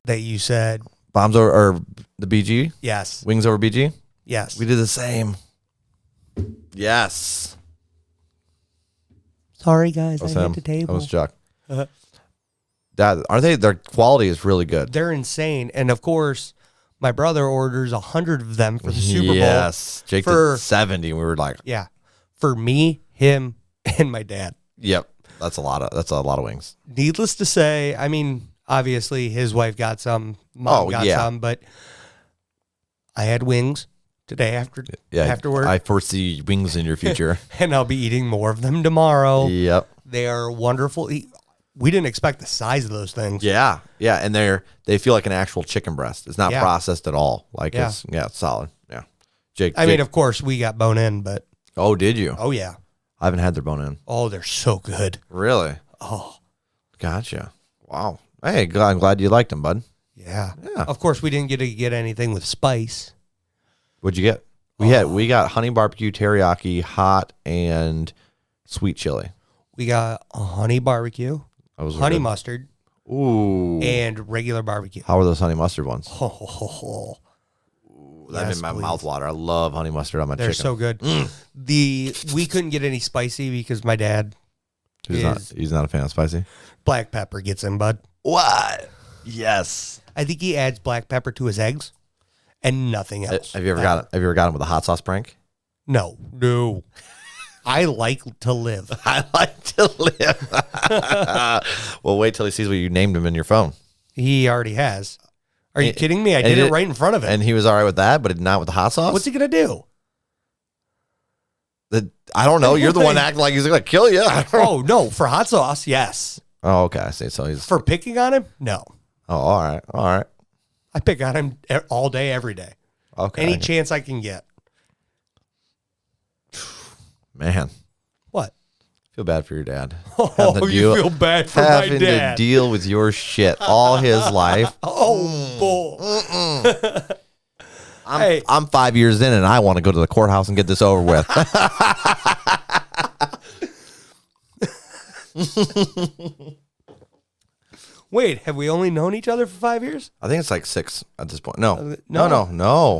that you said. Bombs or the BG? Yes. Wings over BG? Yes. We did the same. Yes. Sorry, guys. That was I him. hit the table. That was Chuck. Uh-huh. Their quality is really good. They're insane. And of course, my brother orders 100 of them for the Super Bowl. Yes. Jake For- did 70 and we were like, Yeah. For me, him, and my dad. yep, that's a lot of wings. Needless to say, I mean, obviously his wife got some, mom got some, but I had wings today after work. I foresee wings in your future. And I'll be eating more of them tomorrow. Yep. They are wonderful. We didn't expect the size of those things. Yeah. Yeah. And they feel like an actual chicken breast. It's not Yeah. processed at all. Like Yeah. it's solid. Yeah. Jake. I mean, of course, we got bone in, but oh, did you? oh yeah. I haven't had their bone in. Oh, they're so good. Really? Oh, Gotcha. Wow. Hey, I'm glad you liked them, bud. yeah. Yeah. Of course, we didn't get to get anything with spice. What'd you get? We got honey barbecue, teriyaki, hot, and sweet chili. We got a honey barbecue, honey mustard, Ooh. and regular barbecue. How are those honey mustard ones? Oh, That yes, made my please. mouth water. I love honey mustard on my They're chicken. so good. We couldn't get any spicy because my dad He's not a fan of spicy. black pepper gets in, bud. What? Yes. I think he adds black pepper to his eggs and nothing else. Have you ever got him with a hot sauce prank? No. I like to live. I like to live. Well, wait till he sees what you named him in your phone. He already has. Are you kidding me? I did it right in front of him. And he was all right with that, but not with the hot sauce? What's he going to do? I don't know. You're the one acting like he's going to kill you. Oh, no. For hot sauce, yes. Oh, okay. I see. So he's... For picking on him? No. Oh, all right. All right. I pick on him all day, every day. Okay. Any chance I can get. Man. What? Feel bad for your dad. Oh, you feel bad for my dad. Having to deal with your shit all his life. Oh, bull. I'm 5 years in, and I want to go to the courthouse and get this over with. Wait, have we only known each other for 5 years? I think it's like 6 at this point. No.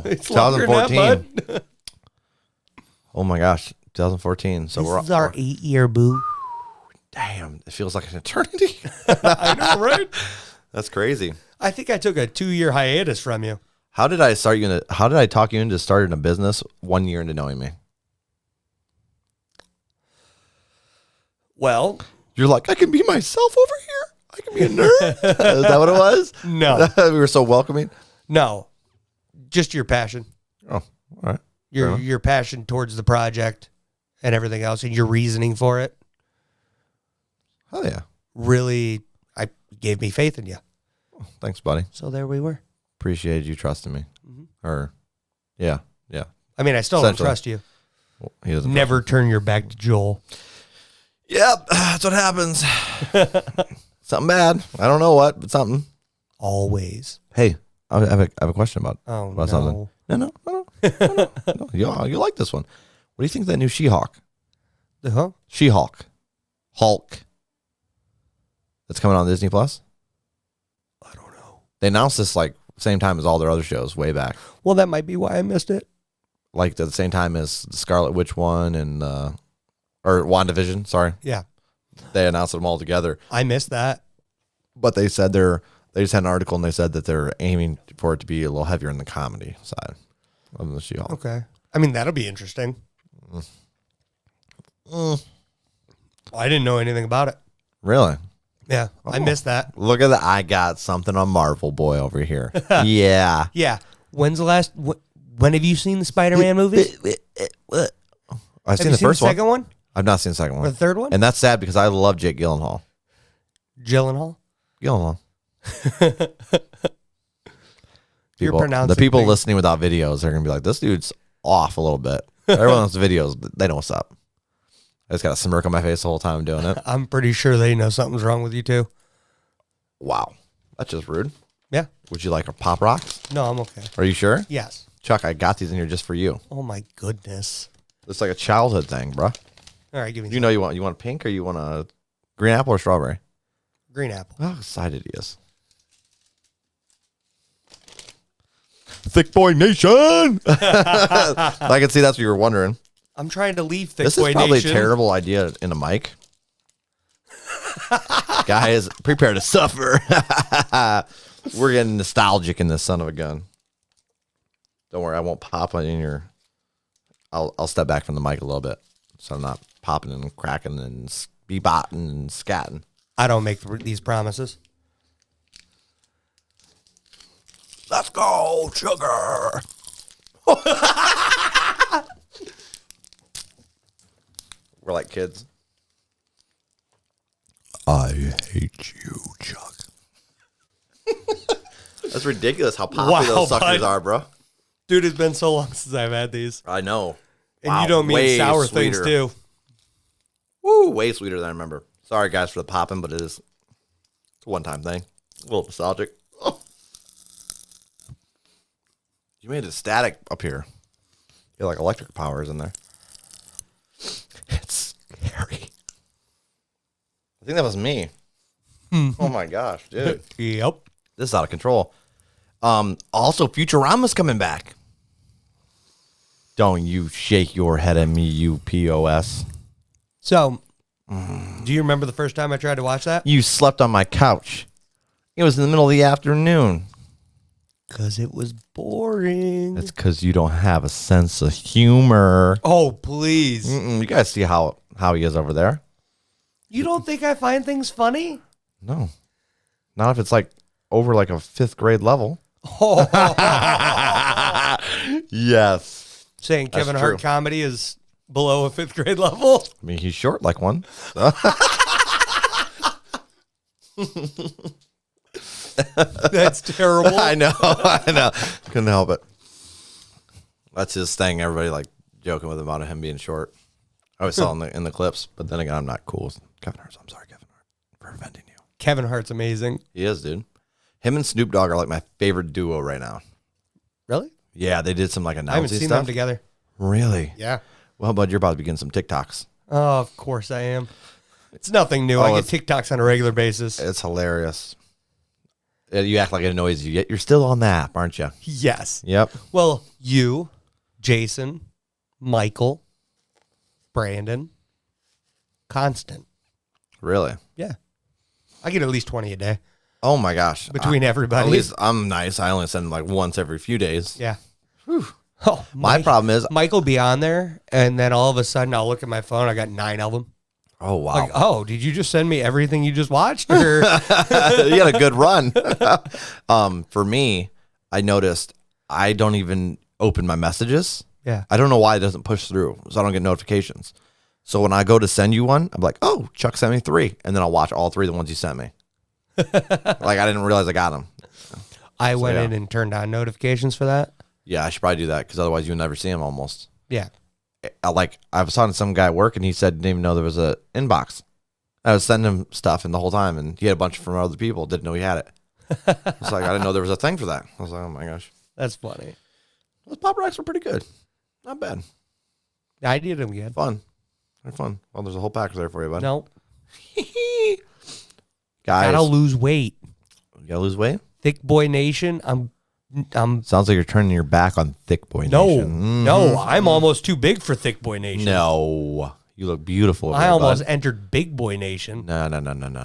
It's 2014. Oh my gosh, 2014. So this is our 8-year boo. Damn, it feels like an eternity. I know, right? That's crazy. I think I took a 2-year hiatus from you. How did I talk you into starting a business 1 year into knowing me? Well, you're like, I can be myself over here. I can be a nerd. Is that what it was? No. We were so welcoming. No, just your passion. Oh, all right. Your passion towards the project and everything else, and your reasoning for it. Oh yeah. Really, I gave me faith in you. Oh, thanks, buddy. So there we were. Appreciated you trusting me. Or, yeah. I mean, I still don't trust you. Well, he doesn't. Never turn your back to Joel. Yep, that's what happens. Something bad. I don't know what, but something. Always. Hey, I have a question about something. No. You like this one. What do you think of that new She-Hulk? She-Hulk. Hulk. That's coming on Disney Plus? I don't know. They announced this like same time as all their other shows way back. Well, that might be why I missed it. Like at the same time as the Scarlet Witch one and or WandaVision, sorry. Yeah. They announced them all together. I missed that. But they said they just had an article and they said that they're aiming for it to be a little heavier in the comedy side of the She-Hulk. Okay. I mean, that'll be interesting. I didn't know anything about it. Really? Yeah, I missed that. Look at that. I got something on Marvel boy over here. Yeah. Yeah. When's the last... When have you seen the Spider-Man movies? I've seen the first one. Second one? I've not seen the second one. Or the third one? And that's sad because I love Jake Gyllenhaal. Gyllenhaal? You're pronouncing the people listening without videos are going to be like, this dude's off a little bit. Everyone has videos. They know what's up. I just got a smirk on my face the whole time doing it. I'm pretty sure they know something's wrong with you too. Wow. That's just rude. Yeah. Would you like a Pop Rocks? No, I'm okay. Are you sure? Yes. Chuck, I got these in here just for you. Oh my goodness. It's like a childhood thing, bro. All right, give me. You know you want a pink or you want a green apple or strawberry? Green apple. Oh, how excited he is. Thick Boy Nation. I can see that's what you were wondering. I'm trying to leave Thick This Boy is probably Nation. a terrible idea in a mic. Guys, prepare to suffer. We're getting nostalgic in this son of a gun. Don't worry, I won't pop in your... I'll step back from the mic a little bit so I'm not popping and cracking and bebotting and scatting. I don't make these promises. Let's go, sugar. We're like kids. I hate you, Chuck. That's ridiculous how popular those suckers are, bro. Dude, it's been so long since I've had these. I know. And you don't mean sour things, too. Woo, way sweeter than I remember. Sorry, guys, for the popping, but it's a one-time thing. A little nostalgic. Oh. You made it static up here. You're like electric powers in there. It's scary. I think that was me. Oh my gosh, dude. Yep. This is out of control. Also, Futurama's coming back. Don't you shake your head at me, you POS. So, do you remember the first time I tried to watch that? You slept on my couch It was in the middle of the afternoon. Because it was boring. That's because you don't have a sense of humor. Oh, please. You guys see how he is over there. You don't think I find things funny? No. Not if it's like over like a 5th grade level. Oh. Yes. Saying Kevin Hart comedy is below a 5th grade level? I mean, he's short like one. So. That's terrible. I know. Couldn't help it. That's his thing. Everybody like joking with him about him being short. I always saw in the clips, but then again, I'm not cool with Kevin Hart. So I'm sorry, Kevin Hart, for offending you. Kevin Hart's amazing. He is, dude. Him and Snoop Dogg are like my favorite duo right now. Really? Yeah, they did some like announcing I haven't seen stuff. them together. Really? Yeah. Well, bud, you're about to begin some TikToks. Oh, of course I am. It's nothing new. I get TikToks on a regular basis. It's hilarious. You act like it annoys you, yet you're still on the app, aren't you? Yes. Yep. Well, you, Jason, Michael, Brandon, Constant. Really? Yeah. I get at least 20 a day. Oh my gosh. Between everybody. At least I'm nice. I only send like once every few days. Yeah. Whew. Oh, my problem is Mike will be on there, and then all of a sudden I'll look at my phone. I got 9 of them. Oh, wow. Like, oh, did you just send me everything you just watched? Or? You had a good run. For me, I noticed I don't even open my messages. Yeah. I don't know why it doesn't push through, so I don't get notifications. So when I go to send you one, I'm like, oh, Chuck sent me 3. And then I'll watch all 3 of the ones you sent me. Like, I didn't realize I got them. I went in and turned on notifications for that. Yeah, I should probably do that because otherwise you would never see them almost. Yeah. I was talking to some guy at work and he said didn't even know there was a inbox. I was sending him stuff and the whole time and he had a bunch from other people, didn't know he had it. It's like I didn't know there was a thing for that. I was like, oh my gosh. That's funny. Those pop rocks were pretty good. Not bad. I did them again. Fun. They're fun. Well, there's a whole package there for you, bud. No. Guys. Gotta lose weight. You gotta lose weight? Thick boy nation. I'm Sounds like you're turning your back on thick boy nation. No, I'm almost too big for thick boy nation. No. You look beautiful. I almost entered big boy nation. No.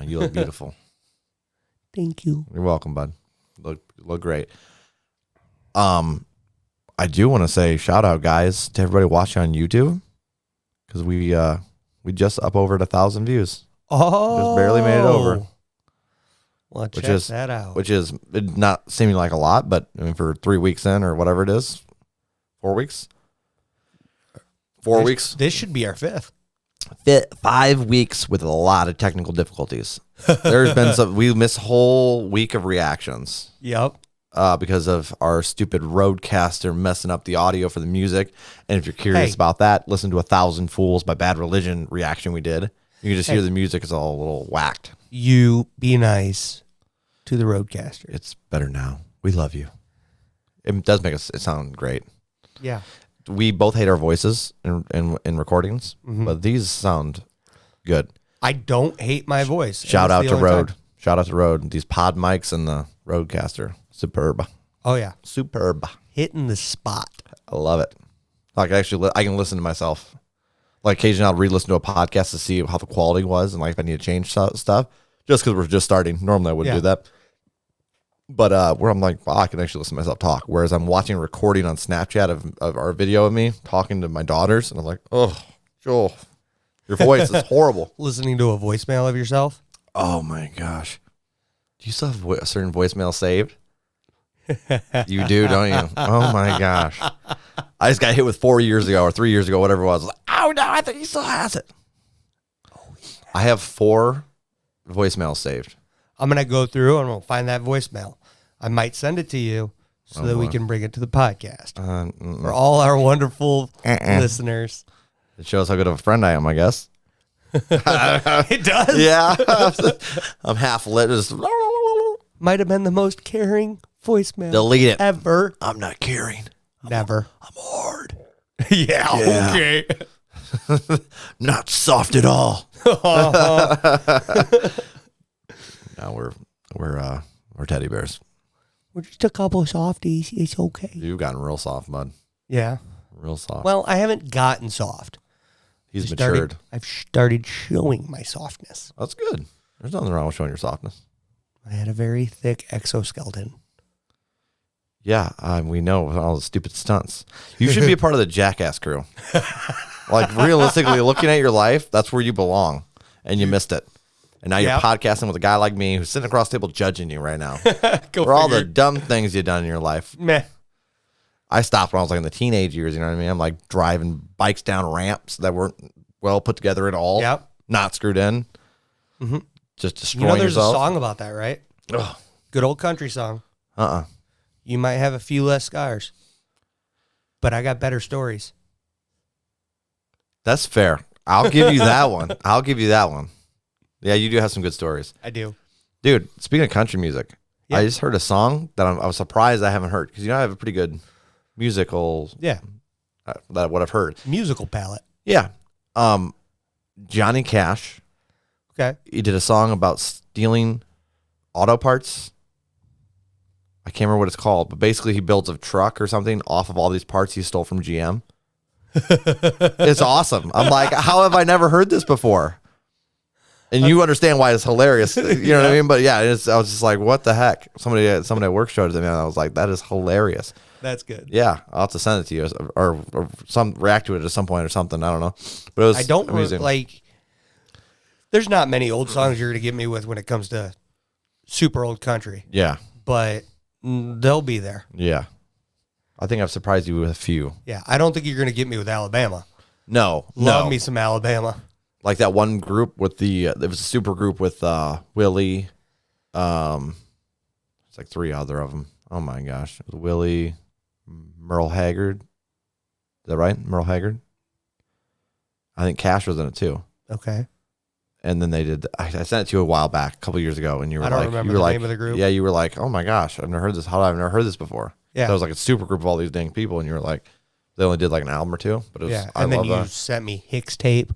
You look beautiful. Thank you. You're welcome, bud. Look great. I do want to say shout out, guys, to everybody watching on YouTube because we just up over 1,000 views. Oh, just barely made it over. Well, check that out. Which is not seeming like a lot, but I mean, for 3 weeks in or whatever it is, 4 weeks. 4 weeks. This should be our 5th. 5 weeks with a lot of technical difficulties. There's been we missed a whole week of reactions. Yep. Because of our stupid roadcaster messing up the audio for the music. And if you're curious about that, listen to 1,000 Fools by Bad Religion reaction we did. You can just hear the music is all a little whacked. You be nice to the roadcaster. It's better now. We love you. It does make it sound great. Yeah. We both hate our voices in recordings, but these sound good. I don't hate my voice. Shout out to Rode. Shout out to Rode. These pod mics and the roadcaster. Superb. Oh, yeah. Superb. Hitting the spot. I love it. Like, actually, I can listen to myself. Like, occasionally I'll re-listen to a podcast to see how the quality was and, like, if I need to change stuff. Just because we're just starting. Normally I wouldn't do that. But where I'm like, wow, I can actually listen to myself talk. Whereas I'm watching a recording on Snapchat of our video of me talking to my daughters. And I'm like, oh, Joel, your voice is horrible. Listening to a voicemail of yourself? Oh, my gosh. Do you still have a certain voicemail saved? You do, don't you? Oh, my gosh. I just got hit with 4 years ago or 3 years ago, whatever it was. Like, oh, no, I think he still has it. Oh, yeah. I have 4 voicemails saved. I'm going to go through and we'll find that voicemail. I might send it to you so that we can bring it to the podcast for all our wonderful listeners. It shows how good of a friend I am, I guess. It does? Yeah. I'm half lit. Just might have been the most caring voicemail. Delete it. Ever. I'm not caring. Never. I'm hard. Yeah, okay. Not soft at all. No, we're teddy bears. We're just a couple of softies. It's okay. You've gotten real soft, bud. Yeah. Real soft. Well, I haven't gotten soft. He's matured. I've started showing my softness. That's good. There's nothing wrong with showing your softness. I had a very thick exoskeleton. Yeah, we know all the stupid stunts. You should be a part of the Jackass crew. Like, realistically, looking at your life, that's where you belong, and you missed it. And now you're podcasting with a guy like me who's sitting across the table judging you right now for all the dumb things you've done in your life. Meh. I stopped when I was like in the teenage years, you know what I mean? I'm like driving bikes down ramps that weren't well put together at all. Yep. Not screwed in. Mm-hmm. Just destroying there's yourself. a song about that, right? Ugh. Good old country song. You might have a few less scars, but I got better stories. That's fair. I'll give you that one. I'll give you that one. Yeah, you do have some good stories. I do. Dude, speaking of country music, I just heard a song that I was surprised I haven't heard. Because, I have a pretty good musical... Yeah. That what I've heard. Musical palette. Yeah. Johnny Cash. Okay. He did a song about stealing auto parts. I can't remember what it's called, but basically he builds a truck or something off of all these parts he stole from GM. It's awesome. I'm like, how have I never heard this before? And you understand why it's hilarious. You know what I mean? But yeah, I was just like, what the heck? Somebody at work showed it to me, and I was like, that is hilarious. That's good. Yeah, I'll have to send it to you or some react to it at some point or something. I don't know. But it was amusing. There's not many old songs you're going to get me with when it comes to super old country. Yeah. But they'll be there. Yeah. I think I've surprised you with a few. Yeah. I don't think you're going to get me with Alabama. No. Love me some Alabama. Like that one group with there was a super group with Willie. It's like three other of them. Oh my gosh. It was Willie, Merle Haggard. Is that right? Merle Haggard? I think Cash was in it too. Okay. And then they did. I sent it to you a while back, a couple years ago, and you were I don't like, remember the name of the group. Yeah, you were like, oh my gosh, I've never heard this. I've never heard this before. Yeah. So it was like a super group of all these dang people, and you were like, they only did like an album or two, but it was. Yeah. I And then love you that. sent me Hicks tape.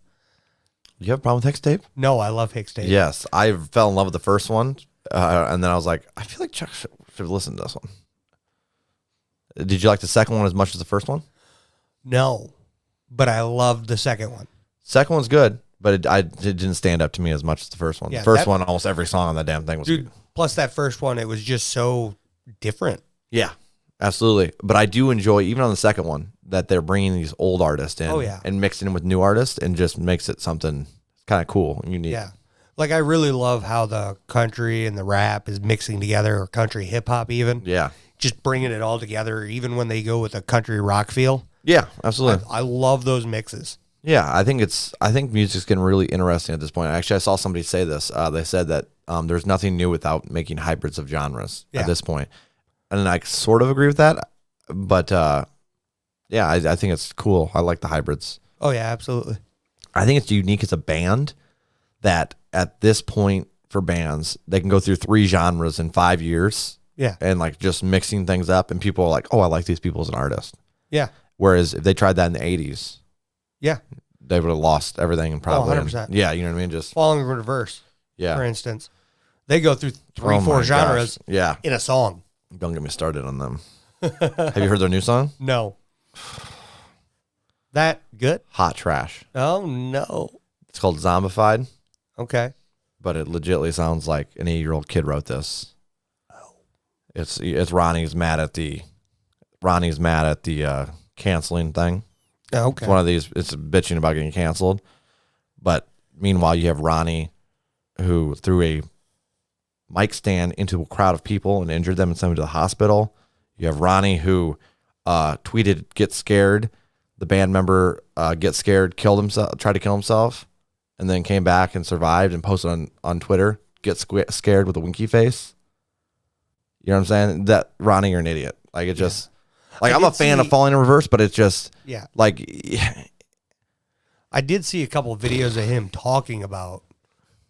You have a problem with Hicks tape? No, I love Hicks tape. Yes, I fell in love with the first one, and then I was like, I feel like Chuck should listen to this one. Did you like the second one as much as the first one? No, but I loved the second one. Second one's good, but it didn't stand up to me as much as the first one. Yeah, the first one, almost every song on that damn thing was good. Plus that first one, it was just so different. Yeah, absolutely. But I do enjoy, even on the second one, that they're bringing these old artists in and mixing them with new artists and just makes it something kind of cool and unique. Yeah. Like, I really love how the country and the rap is mixing together, or country hip hop even. Yeah. Just bringing it all together, even when they go with a country rock feel. Yeah, absolutely. I love those mixes. Yeah, I think music's getting really interesting at this point. Actually, I saw somebody say this. They said that there's nothing new without making hybrids of genres at this point. And I sort of agree with that. But yeah, I think it's cool. I like the hybrids. Oh, yeah, absolutely. I think it's unique as a band that at this point for bands, they can go through 3 genres in 5 years. Yeah. And like just mixing things up, and people are like, oh, I like these people as an artist. Yeah. Whereas if they tried that in the 80s, yeah, they would have lost everything and probably 100%. Yeah, you know what I mean? Just Falling in Reverse. Yeah. For instance. They go through 3-4 genres in a song. Don't get me started on them. Have you heard their new song? No. That good? Hot Trash. Oh, no. It's called Zombified. Okay. But it legitimately sounds like an 8-year-old kid wrote this. Oh. It's Ronnie's mad at the canceling thing. Okay. It's one of these, it's bitching about getting canceled. But meanwhile, you have Ronnie who threw a mic stand into a crowd of people and injured them and sent them to the hospital. You have Ronnie who tweeted, "Get scared." The band member gets scared, killed himself, tried to kill himself, and then came back and survived and posted on Twitter, "Get scared" with a winky face. You know what I'm saying? That Ronnie, you're an idiot. Like, it just, like, I'm a fan of Falling in Reverse, but it's just, like, I did see a couple of videos of him talking about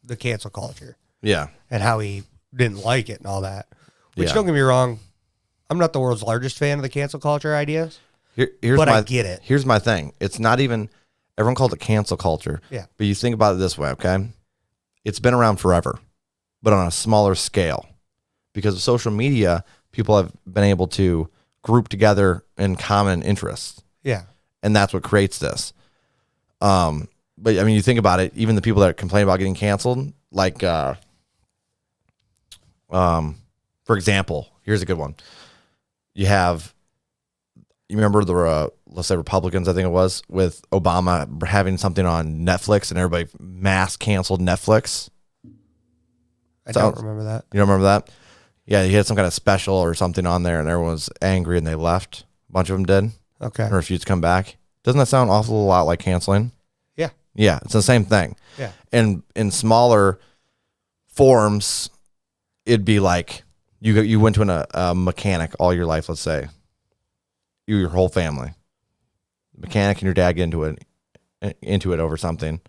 the cancel culture. Yeah. And how he didn't like it and all that. Which, don't get me wrong, I'm not the world's largest fan of the cancel culture ideas. But I get it. Here's my thing. It's not even, everyone calls it cancel culture. Yeah. But you think about it this way, okay? It's been around forever, but on a smaller scale. Because of social media, people have been able to group together in common interests. Yeah. And that's what creates this. But I mean, you think about it, even the people that complain about getting canceled, like For example, here's a good one. You remember the, let's say Republicans, I think it was, with Obama having something on Netflix and everybody mass canceled Netflix. I don't remember that. You don't remember that? Yeah, he had some kind of special or something on there and everyone was angry and they left. A bunch of them did. Okay. And refused to come back. Doesn't that sound awful a lot like canceling? Yeah. Yeah, it's the same thing. Yeah. And in smaller forms, it'd be like you went to a mechanic all your life, let's say. Your whole family. Mechanic and your dad get into it over something.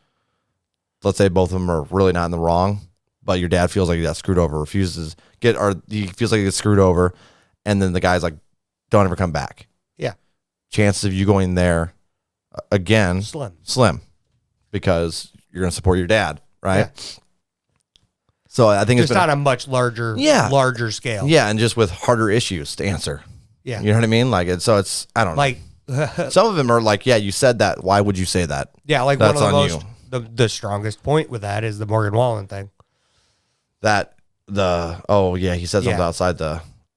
Let's say both of them are really not in the wrong, but your dad feels like he got screwed over, he feels like he gets screwed over, and then the guy's like, don't ever come back. Yeah. Chances of you going there again, slim, because you're going to support your dad, right? Yeah. So I think it's on a much larger scale. Yeah, and just with harder issues to answer. Yeah. You know what I mean? Like I don't know. Like some of them are like, yeah, you said that. Why would you say that? Yeah, like that's one of the strongest point with that is the Morgan Wallen thing. He said something outside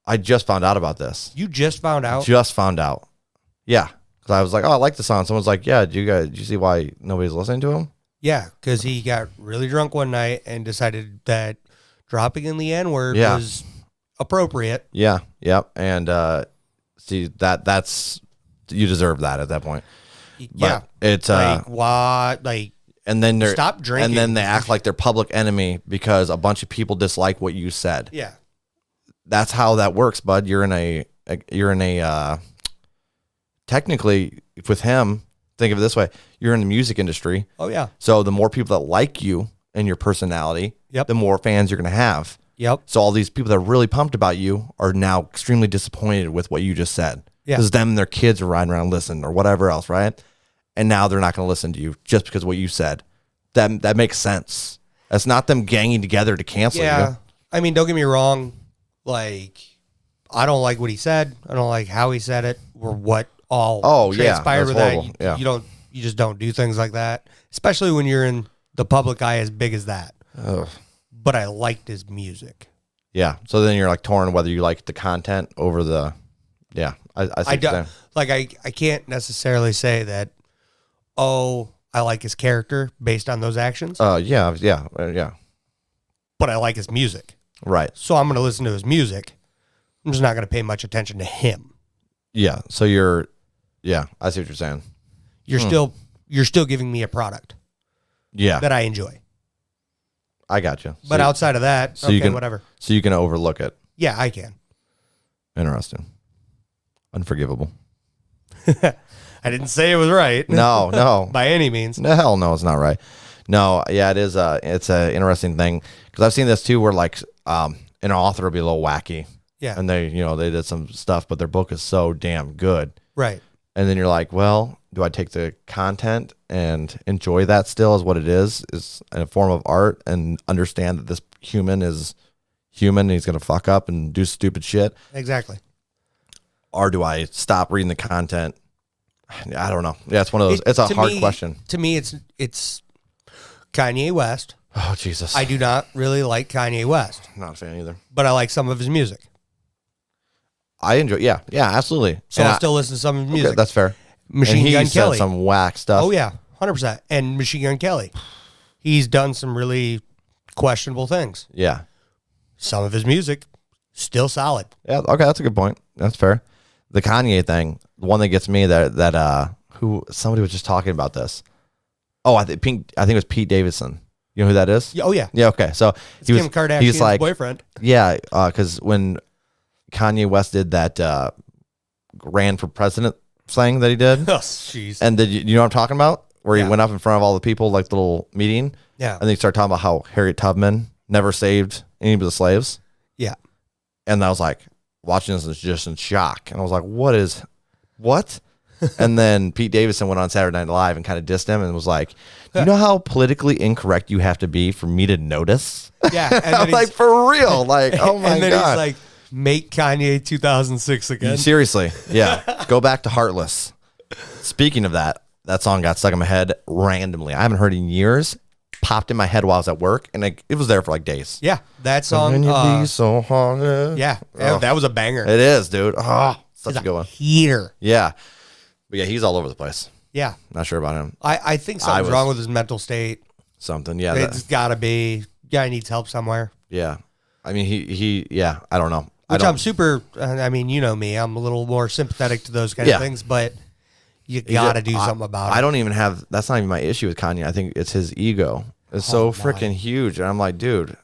I just found out about this. You just found out? Just found out. Yeah. Because I was like, oh, I like the song. Someone's like, yeah, did you see why nobody's listening to him? Yeah, because he got really drunk one night and decided that dropping in the N-word was appropriate. Yeah, yep. And see, that's you deserve that at that point. Yeah. But it's like what? Like, and then they're stop drinking, and then they act like they're public enemy because a bunch of people dislike what you said. Yeah, that's how that works, bud. You're in a technically with him. Think of it this way: you're in the music industry. Oh yeah. So the more people that like you and your personality, the more fans you're going to have. Yep. So all these people that are really pumped about you are now extremely disappointed with what you just said. Yeah. Because them and their kids are riding around listening or whatever else, right? And now they're not going to listen to you just because of what you said. That makes sense. That's not them ganging together to cancel you. I mean, don't get me wrong. Like, I don't like what he said. I don't like how he said it or what all transpired with that. You just don't do things like that, especially when you're in the public eye as big as that. Ugh. But I liked his music. Yeah. So then you're like torn whether you like the content over the. Yeah, I don't like. I can't necessarily say that. Oh, I like his character based on those actions. Yeah. But I like his music. Right. So I'm going to listen to his music. I'm just not going to pay much attention to him. Yeah. So I see what you're saying. You're still giving me a product. Yeah. That I enjoy. I got you. But outside of that, whatever. So you can overlook it. Yeah, I can. Interesting. Unforgivable. I didn't say it was right. No. By any means. No, hell no, it's not right. No, yeah, it is. It's an interesting thing because I've seen this too where like an author will be a little wacky. Yeah. And they did some stuff, but their book is so damn good. Right. And then you're like, well, do I take the content and enjoy that still as what it is a form of art and understand that this human is human and he's going to fuck up and do stupid shit? Exactly. Or do I stop reading the content? I don't know. Yeah, it's one of those. It's a hard question. To me, it's Kanye West. Oh, Jesus. I do not really like Kanye West. Not a fan either. But I like some of his music. I enjoy, yeah, absolutely. So I'll still listen to some of his music. Okay, that's fair. Machine Gun Kelly. Said some whack stuff. Oh, yeah, 100%. And Machine Gun Kelly. He's done some really questionable things. Yeah. Some of his music, still solid. Yeah, okay, that's a good point. That's fair. The Kanye thing, the one that gets me that who somebody was just talking about this. Oh, I think it was Pete Davidson. You know who that is? Oh yeah. Yeah. Okay. So it's Kim Kardashian's boyfriend. Yeah, because when Kanye West did that ran for president thing that he did. Oh, jeez. And you know what I'm talking about? Where he went up in front of all the people, like the little meeting. Yeah. And they started talking about how Harriet Tubman never saved any of the slaves. Yeah. And I was like, watching this is just in shock. And I was like, what? And then Pete Davidson went on Saturday Night Live and kind of dissed him and was like, you know how politically incorrect you have to be for me to notice? Yeah. And I'm like, for real? Like, oh my God. And then he's like, make Kanye 2006 again. Seriously. Yeah. Go back to Heartless. Speaking of that song got stuck in my head randomly. I haven't heard it in years. popped in my head while I was at work, and it was there for like days. Yeah, that song. Can you be so hard? Yeah, that was a banger. It is, dude. Oh, such a good one. Heater. Yeah. But yeah, he's all over the place. Yeah. Not sure about him. I think something's wrong with his mental state. Something, yeah. It's got to be. Guy needs help somewhere. Yeah. I mean, he I don't know. I'm super, I mean, you know me, I'm a little more sympathetic to those kind of things, but you got to do something about it. I don't even have, that's not even my issue with Kanye. I think it's his ego. It's so freaking huge. And I'm like, dude.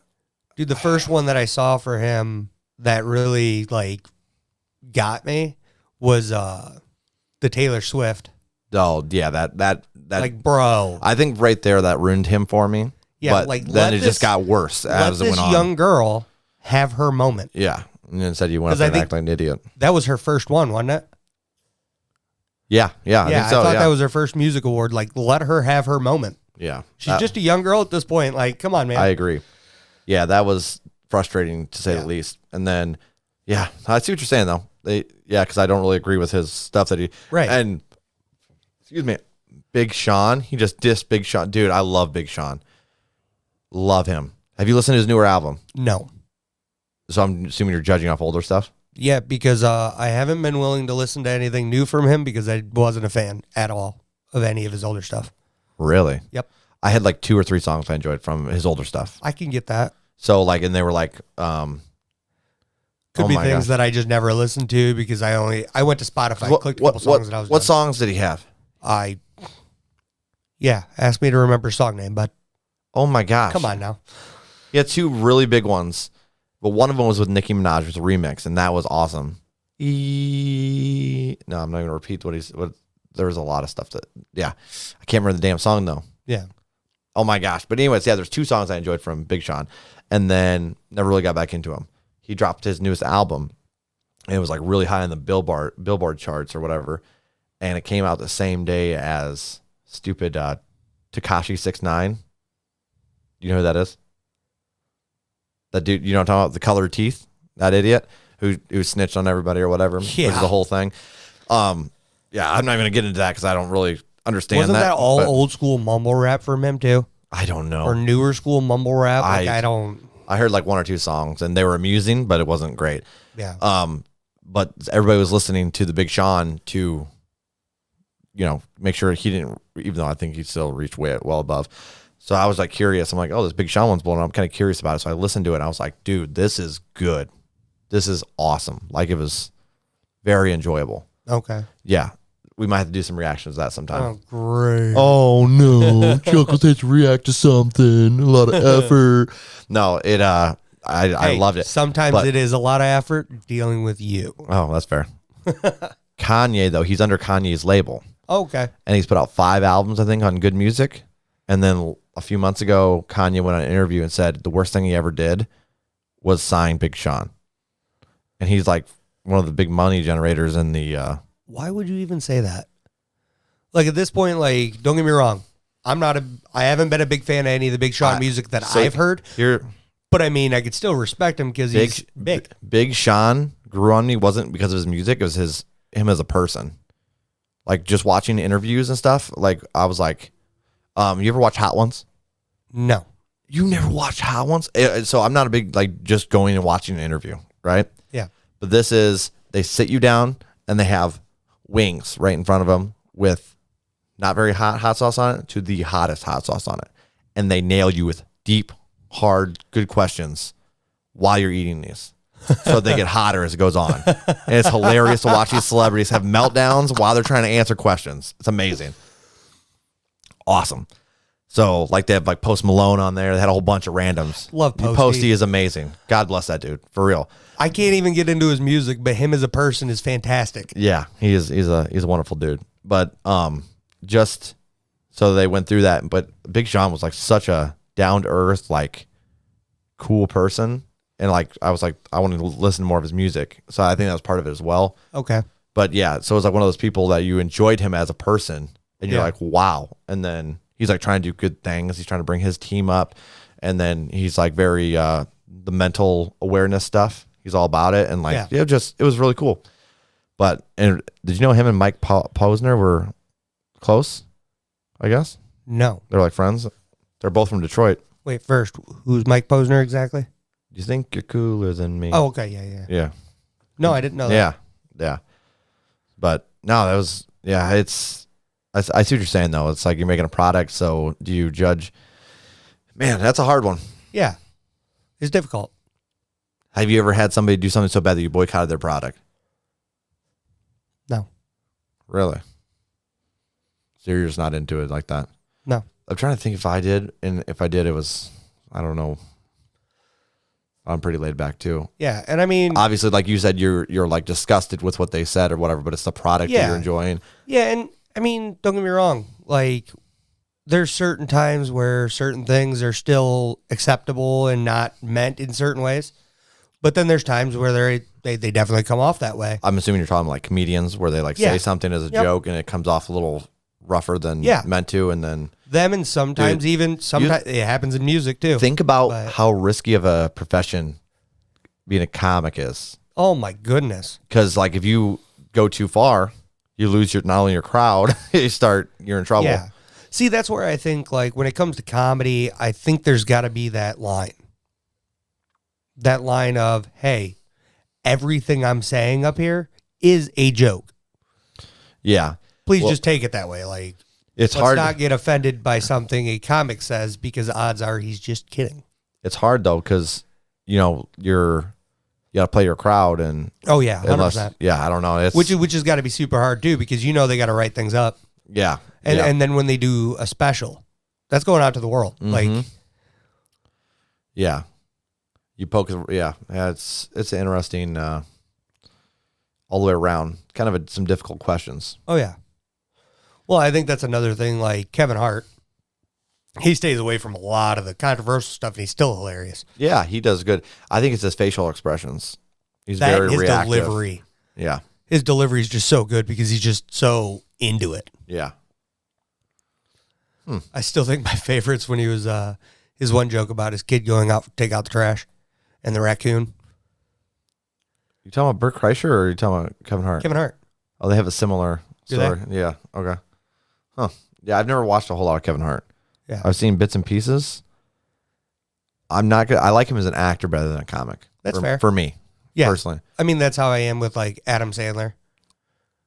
Dude, the first one that I saw for him that really, like, got me was the Taylor Swift. Oh, yeah, that. Like, bro. I think right there that ruined him for me. Yeah, but like, then it just got worse as it went on. Let this young girl have her moment. Yeah. And instead you went up there and act like an idiot. That was her first one, wasn't it? Yeah. I think so, thought that was her first music award. Like, let her have her moment. Yeah. She's just a young girl at this point. Like, come on, man. I agree. Yeah, that was frustrating to say the least. And then, yeah, I see what you're saying, though. Because I don't really agree with his stuff that he... Right. And, excuse me, Big Sean, he just dissed Big Sean. Dude, I love Big Sean. Love him. Have you listened to his newer album? No. So I'm assuming you're judging off older stuff? Yeah, because I haven't been willing to listen to anything new from him because I wasn't a fan at all of any of his older stuff. Really? Yep. I had like 2 or 3 songs I enjoyed from his older stuff. I can get that. So like, and they were like, could be things that I just never listened to because I went to Spotify, clicked a couple songs, and I was What done. songs did he have? Ask me to remember song name, but oh my gosh, come on now. He had 2 really big ones, but one of them was with Nicki Minaj with a remix, and that was awesome. No, I'm not gonna repeat what there was a lot of stuff I can't remember the damn song though. Yeah. Oh my gosh. But anyways, yeah, there's 2 songs I enjoyed from Big Sean, and then never really got back into him. He dropped his newest album, and it was like really high on the Billboard charts or whatever, and it came out the same day as stupid Tekashi 6ix9ine. You know who that is? That dude, you know what I'm talking about? The colored teeth, that idiot who snitched on everybody or whatever. Yeah. Which is the whole thing. I'm not even gonna get into that because I don't really understand. Wasn't that all old school mumble rap from him too? I don't know. Or newer school mumble rap? I don't. I heard like 1 or 2 songs and they were amusing, but it wasn't great. Yeah. But everybody was listening to the Big Sean to, make sure he didn't, even though I think he still reached way well above. So I was like curious. I'm like, oh, this Big Sean one's blowing up. I'm kind of curious about it. So I listened to it and I was like, dude, this is good. This is awesome. Like, it was very enjoyable. Okay. Yeah. We might have to do some reactions to that sometime. Oh, great. Oh, no. Chuckles has to react to something. A lot of effort. No, I loved it. Sometimes it is a lot of effort dealing with you. Oh, that's fair. Kanye, though, he's under Kanye's label. Okay. And he's put out 5 albums, I think, on Good Music. And then a few months ago, Kanye went on an interview and said the worst thing he ever did was sign Big Sean. And he's like one of the big money generators in the... Why would you even say that? Like, at this point, like, don't get me wrong. I haven't been a big fan of any of the Big Sean music that I've heard. But I mean, I could still respect him because he's big. Big Sean grew on me wasn't because of his music. It was him as a person. Like, just watching interviews and stuff. Like, I was like, you ever watch Hot Ones? No. You never watched Hot Ones? So I'm not a big, like, just going and watching an interview, right? Yeah. But this is, they sit you down and they have wings right in front of them with not very hot sauce on it to the hottest hot sauce on it. And they nail you with deep, hard, good questions while you're eating these. So they get hotter as it goes on. And it's hilarious to watch these celebrities have meltdowns while they're trying to answer questions. It's amazing. Awesome. So like they have like Post Malone on there. They had a whole bunch of randoms. Love Posty. Posty is amazing. God bless that dude. For real. I can't even get into his music, but him as a person is fantastic. Yeah, he's a wonderful dude. But just so they went through that. But Big Sean was like such a down to earth, like cool person. And like I was like, I wanted to listen to more of his music. So I think that was part of it as well. Okay. But yeah, so it was like one of those people that you enjoyed him as a person and you're like, wow. And then he's like trying to do good things. He's trying to bring his team up. And then he's like very the mental awareness stuff. He's all about it. And like, it was really cool. But and did you know him and Mike Posner were close? I guess. No. They're like friends. They're both from Detroit. Wait, first, who's Mike Posner exactly? You think you're cooler than me? Oh, okay, yeah. Yeah. No, I didn't know that. Yeah. But no, that was, I see what you're saying, though. It's like you're making a product, so do you judge? Man, that's a hard one. Yeah. It's difficult. Have you ever had somebody do something so bad that you boycotted their product? No. Really? So you're just not into it like that? No. I'm trying to think if I did, and if I did, it was, I don't know. I'm pretty laid back too. Yeah, and I mean, obviously, like you said, you're like disgusted with what they said or whatever, but it's the product that you're enjoying. Yeah, and I mean, don't get me wrong. Like, there's certain times where certain things are still acceptable and not meant in certain ways, but then there's times where they definitely come off that way. I'm assuming you're talking like comedians where they like say something as a joke and it comes off a little rougher than meant to, and then them, and sometimes it happens in music too. Think about how risky of a profession being a comic is. Oh my goodness! Because like if you go too far, you lose not only your crowd, you're in trouble. Yeah. See, that's where I think like when it comes to comedy, I think there's got to be that line. That line of, hey, everything I'm saying up here is a joke. Yeah. Please just take it that way. Like, let's hard not get offended by something a comic says, because odds are he's just kidding. It's hard though, because you got to play your crowd, and 100%. Yeah, I don't know. Which has got to be super hard too, because they got to write things up. Yeah, and then when they do a special, that's going out to the world. Mm-hmm. Like, yeah, you poke. Yeah, it's an interesting all the way around. Kind of some difficult questions. Oh yeah. Well, I think that's another thing. Like Kevin Hart, he stays away from a lot of the controversial stuff, and he's still hilarious. Yeah, he does good. I think it's his facial expressions. He's very reactive. His delivery. Yeah. His delivery is just so good because he's just so into it. Yeah. I still think my favorite's when he was his one joke about his kid going out to take out the trash and the raccoon. You talking about Bert Kreischer, or are you talking about Kevin Hart? Kevin Hart. Oh, they have a similar story. Yeah. Okay. Huh. Yeah, I've never watched a whole lot of Kevin Hart. Yeah. I've seen bits and pieces. I'm not good. I like him as an actor better than a comic. That's fair. For me. Yeah. Personally. I mean, that's how I am with like Adam Sandler.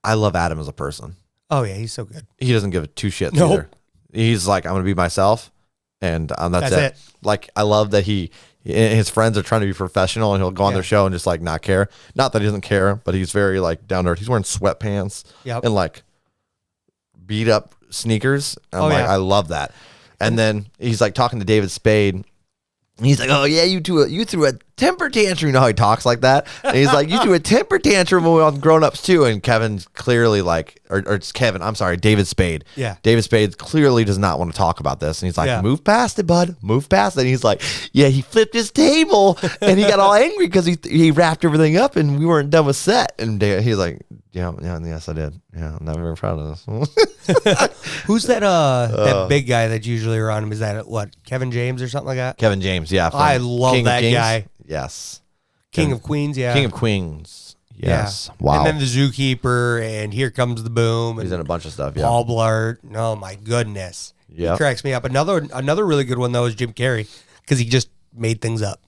I love Adam as a person. Oh yeah, he's so good. He doesn't give two shits either. He's like, I'm going to be myself, and that's it. Like, I love that his friends are trying to be professional, and he'll go on their show and just like not care. Not that he doesn't care, but he's very like down to earth. He's wearing sweatpants and like beat up sneakers. I love that. And then he's like talking to David Spade. He's like, oh, yeah, you threw a temper tantrum. You know how he talks like that? And he's like, you threw a temper tantrum when we were on Grown Ups too. And Kevin's clearly like, or it's Kevin, I'm sorry, David Spade. Yeah. David Spade clearly does not want to talk about this. And he's like, move past it, bud. Move past it. And he's like, yeah, he flipped his table. And he got all angry because he wrapped everything up and we weren't done with set. And he's like, yes, I did. Yeah, I'm not very proud of this. Who's that big guy that's usually around him? Is that what, Kevin James or something like that? Kevin James, yeah. I love King that guy. Yes. King of Queens, yeah. King of Queens. Yes. Yeah. Wow. And then the Zookeeper, and Here Comes the Boom. He's in a bunch of stuff, yeah. Paul Blart. Oh my goodness. Yeah. He cracks me up. Another really good one though is Jim Carrey, because he just made things up.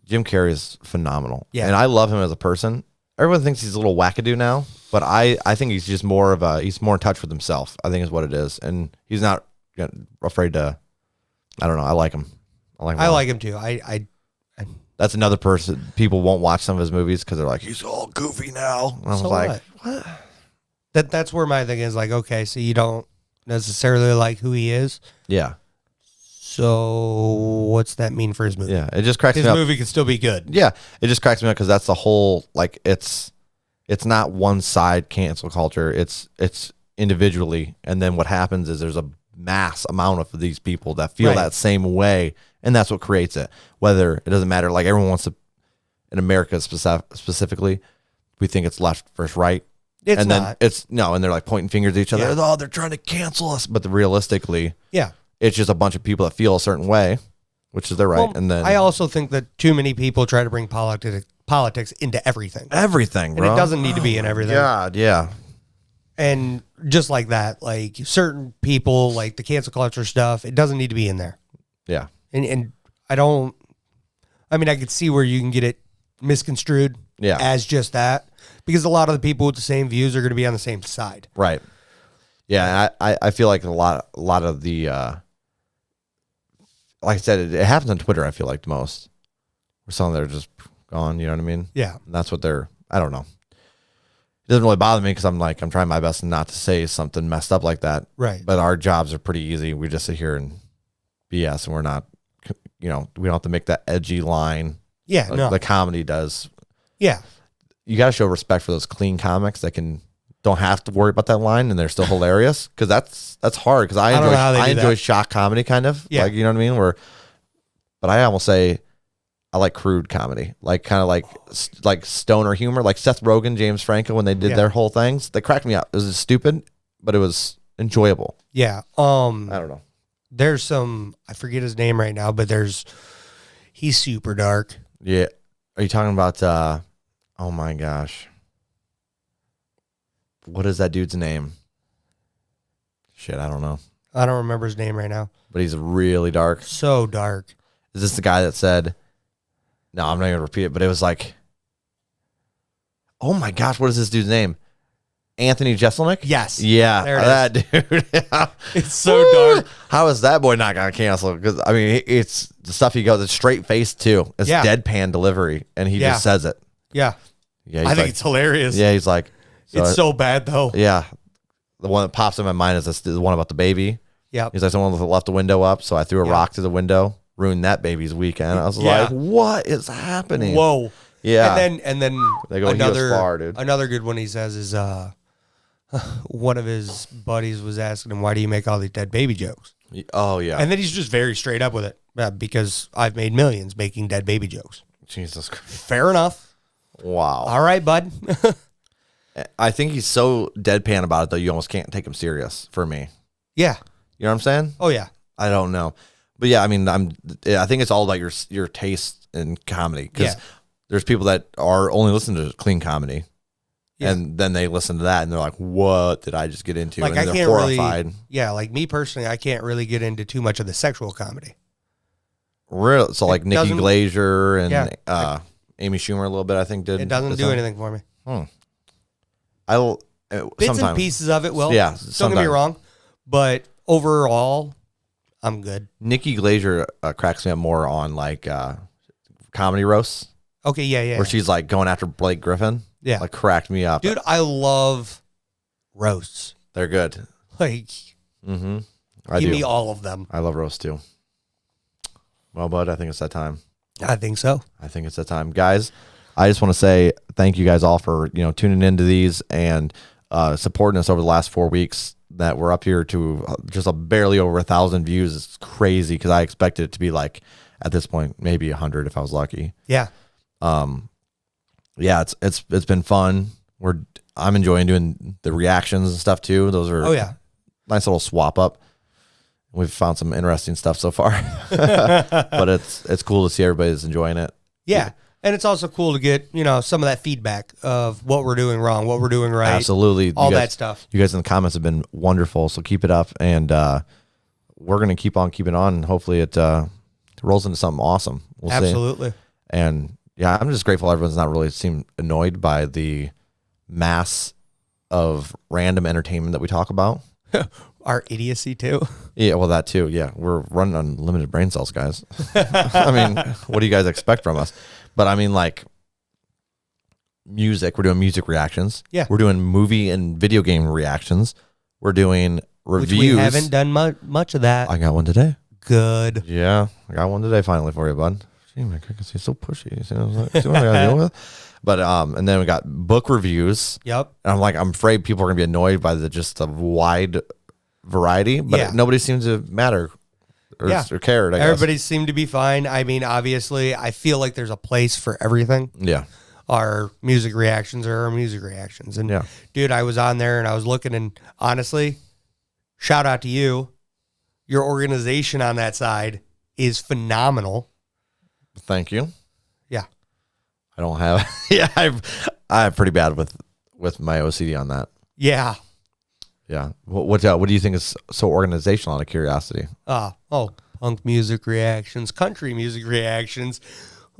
Jim Carrey is phenomenal. Yeah. And I love him as a person. Everyone thinks he's a little wackadoo now, but I think he's just he's more in touch with himself, I think is what it is. And he's not afraid to, I don't know, I like him. I like him too. That's another person. People won't watch some of his movies because they're like, he's all goofy now. And I was like, what? That's where my thing is like, okay, so you don't necessarily like who he is. Yeah. So what's that mean for his movie? Yeah, it just cracks me up. His movie can still be good. Yeah, it just cracks me up because that's the whole, like, it's not one side cancel culture. It's individually, and then what happens is there's a mass amount of these people that feel that same way, and that's what creates it. Whether it doesn't matter, like everyone wants to, in America specifically, we think it's left versus right. It's not. And they're like pointing fingers at each other. Oh, they're trying to cancel us. But realistically, it's just a bunch of people that feel a certain way, which is their right. Well, and then I also think that too many people try to bring politics into everything. Everything, bro. And it doesn't need to be in everything. God, yeah. And just like that, like certain people, like the cancel culture stuff, it doesn't need to be in there. Yeah. And I don't, I mean, I could see where you can get it misconstrued as just that, because a lot of the people with the same views are going to be on the same side. Right. Yeah. I feel like a lot of the, like I said, it happens on Twitter, I feel like the most. Where some of them are just gone, you know what I mean? Yeah. And that's what I don't know. It doesn't really bother me because I'm trying my best not to say something messed up like that. Right. But our jobs are pretty easy. We just sit here and BS, and we're not, we don't have to make that edgy line. Yeah. Like no. the comedy does. Yeah. You got to show respect for those clean comics that don't have to worry about that line and they're still hilarious, because that's hard, because I enjoy shock comedy kind of. Yeah. Like, you know what I mean? But I almost say I like crude comedy, like kind of like stoner humor, like Seth Rogen, James Franco, when they did their whole things. They cracked me up. It was stupid, but it was enjoyable. Yeah. I don't know. There's I forget his name right now, but he's super dark. Yeah. Are you talking about, oh my gosh. What is that dude's name? Shit, I don't know. I don't remember his name right now. But he's really dark. So dark. Is this the guy that said, no, I'm not going to repeat it, but it was like, oh my gosh, what is this dude's name? Anthony Jeselnik? Yes. Yeah, there it that dude. It's so dark. How is that boy not going to cancel? Because, I mean, it's the stuff he goes, it's straight face too. It's deadpan delivery, and he just says it. Yeah. Yeah, I think it's hilarious. Yeah, he's like. It's so bad, though. Yeah. The one that pops in my mind is the one about the baby. Yeah. He's like, someone left the window up, so I threw a rock to the window, ruined that baby's weekend. I was like, what is happening? Whoa. Yeah. And then they go, another far, dude. Another good one he says is one of his buddies was asking him, why do you make all these dead baby jokes? Oh, yeah. And then he's just very straight up with it. Because I've made millions making dead baby jokes. Jesus Christ. Fair enough. Wow. All right, bud. I think he's so deadpan about it, though, you almost can't take him serious for me. Yeah. You know what I'm saying? Oh, yeah. I don't know. But, yeah, I mean, I think it's all about your taste in comedy. Because there's people that are only listening to clean comedy. Yeah. And then they listen to that, and they're like, what did I just get into? Like, and they're horrified. Like me personally, I can't really get into too much of the sexual comedy. Real. So, like, Nikki Glaser and Amy Schumer a little bit, I think, did. It doesn't do anything for me. Bits sometimes. and pieces of it will. Yeah. Don't get me wrong. But overall, I'm good. Nikki Glaser cracks me up more on, like, comedy roasts. Okay, yeah. Where she's, like, going after Blake Griffin. Yeah. Like, cracked me up. Dude, I love roasts. They're good. Like, give me all of them. I love roasts, too. Well, bud, I think it's that time. I think so. I think it's that time. Guys, I just want to say thank you guys all for, tuning into these and supporting us over the last 4 weeks. That we're up here to just barely over 1,000 views. It's crazy because I expected it to be like, at this point, maybe 100 if I was lucky. Yeah. Yeah, it's been fun. I'm enjoying doing the reactions and stuff too. Those are nice little swap up. We've found some interesting stuff so far, but it's cool to see everybody's enjoying it. Yeah. And it's also cool to get, some of that feedback of what we're doing wrong, what we're doing right. Absolutely. All that stuff. You guys in the comments have been wonderful. So keep it up. And we're going to keep on keeping on. And hopefully it rolls into something awesome. We'll Absolutely. see. And yeah, I'm just grateful everyone's not really seemed annoyed by the mass of random entertainment that we talk about. Our idiocy too. Yeah, well, that too. Yeah, we're running on limited brain cells, guys. I mean, what do you guys expect from us? But I mean, like, music. We're doing music reactions. Yeah. We're doing movie and video game reactions. We're doing reviews. Which we haven't done much of that. I got one today. Good. Yeah, I got one today finally for you, bud. Gee, my crickets, he's so pushy. See what I gotta deal with? But and then we got book reviews. Yep. And I'm afraid people are gonna be annoyed by the wide variety, but nobody seems to matter or cared. Everybody seemed to be fine. I mean, obviously, I feel like there's a place for everything. Yeah. Our music reactions are our music reactions. And dude, I was on there and I was looking, and honestly, shout out to you. Your organization on that side is phenomenal. Thank you. Yeah. I don't have I'm pretty bad with my OCD on that. Yeah. Yeah. What do you think is so organizational, out of curiosity? punk music reactions, country music reactions.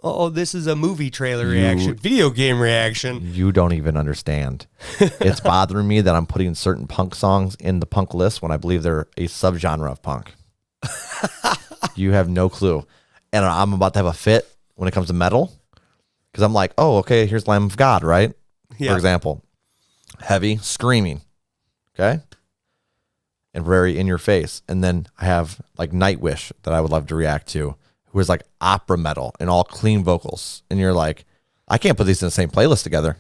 Oh, this is a movie trailer reaction, video game reaction. You don't even understand. It's bothering me that I'm putting certain punk songs in the punk list when I believe they're a subgenre of punk. You have no clue. And I'm about to have a fit when it comes to metal. Because I'm like, oh, okay, here's Lamb of God, right? Yeah. For example, heavy screaming, okay? And very in your face. And then I have like Nightwish that I would love to react to, who is like opera metal and all clean vocals. And you're like, I can't put these in the same playlist together.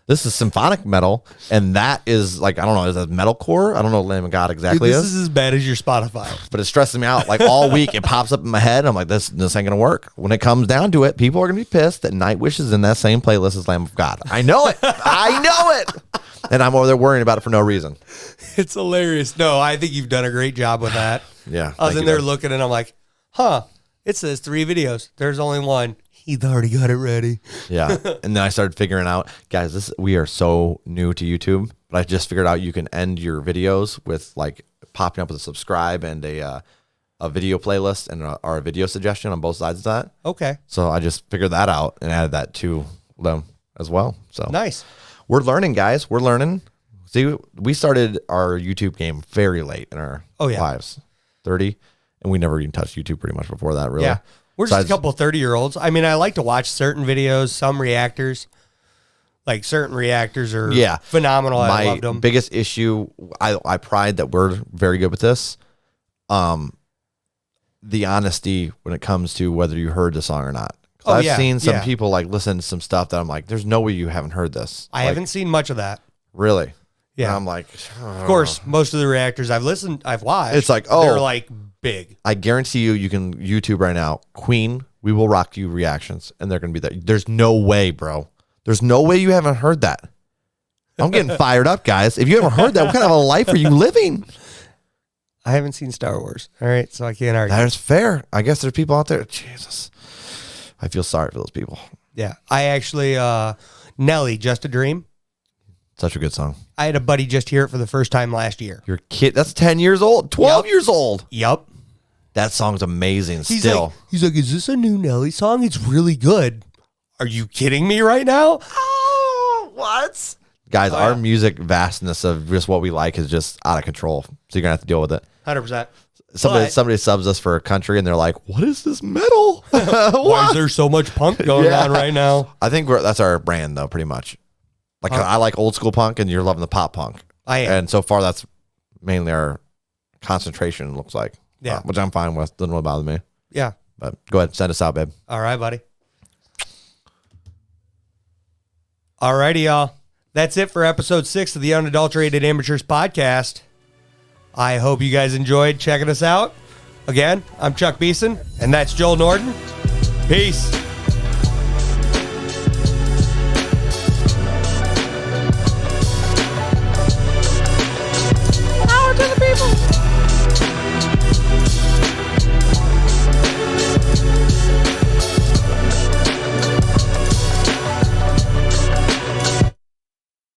This is symphonic metal, and that is like, I don't know, is that metalcore? I don't know what Lamb of God exactly is. This is as bad as your Spotify. But it stresses me out. Like all week, it pops up in my head. I'm like, this ain't going to work. When it comes down to it, people are going to be pissed that Nightwish is in that same playlist as Lamb of God. I know it. I know it. And I'm over there worrying about it for no reason. It's hilarious. No, I think you've done a great job with that. Yeah. I was in there looking, and I'm like, huh, it says 3 videos. There's only one. He's already got it ready. Yeah. And then I started figuring out, guys, we are so new to YouTube, but I just figured out you can end your videos with like popping up with a subscribe and a video playlist and or a video suggestion on both sides of that. Okay. So I just figured that out and added that to them as well. So nice. We're learning, guys. We're learning. See, we started our YouTube game very late in our lives, 30, and we never even touched YouTube pretty much before that, really. Yeah. We're just a couple 30-year-olds. I mean, I like to watch certain videos, some reactors. Like certain reactors are phenomenal. I loved them. My biggest issue, I pride that we're very good with this. The honesty when it comes to whether you heard the song or not. I've seen some people like listen to some stuff that I'm like, there's no way you haven't heard this. I haven't seen much of that. Really? Yeah. And I'm like, of course, most of the reactors I've watched. It's like, they're like big. I guarantee you can YouTube right now, Queen, We Will Rock You reactions, and they're going to be there. There's no way, bro. There's no way you haven't heard that. I'm getting fired up, guys. If you haven't heard that, what kind of a life are you living? I haven't seen Star Wars. All right, so I can't argue. That's fair. I guess there's people out there. Jesus. I feel sorry for those people. Yeah. I actually, Nelly, Just a Dream. Such a good song. I had a buddy just hear it for the first time last year. Your kid, that's 10 years old, 12 years old. Yep. That song's amazing still. He's like, is this a new Nelly song? It's really good. Are you kidding me right now? Oh, what? Guys, our music vastness of just what we like is just out of control. So you're going to have to deal with it. 100%. Somebody subs us for a country and they're like, what is this metal? Why is there so much punk going on right now? I think that's our brand, though, pretty much. Like, I like old school punk and you're loving the pop punk. I am. And so far, that's mainly our concentration, looks like. Yeah. Which I'm fine with. Doesn't really bother me. Yeah. But go ahead. Send us out, babe. All right, buddy. All righty, y'all. That's it for episode 6 of the Unadulterated Amateurs podcast. I hope you guys enjoyed checking us out. Again, I'm Chuck Beeson, and that's Joel Norton. Peace.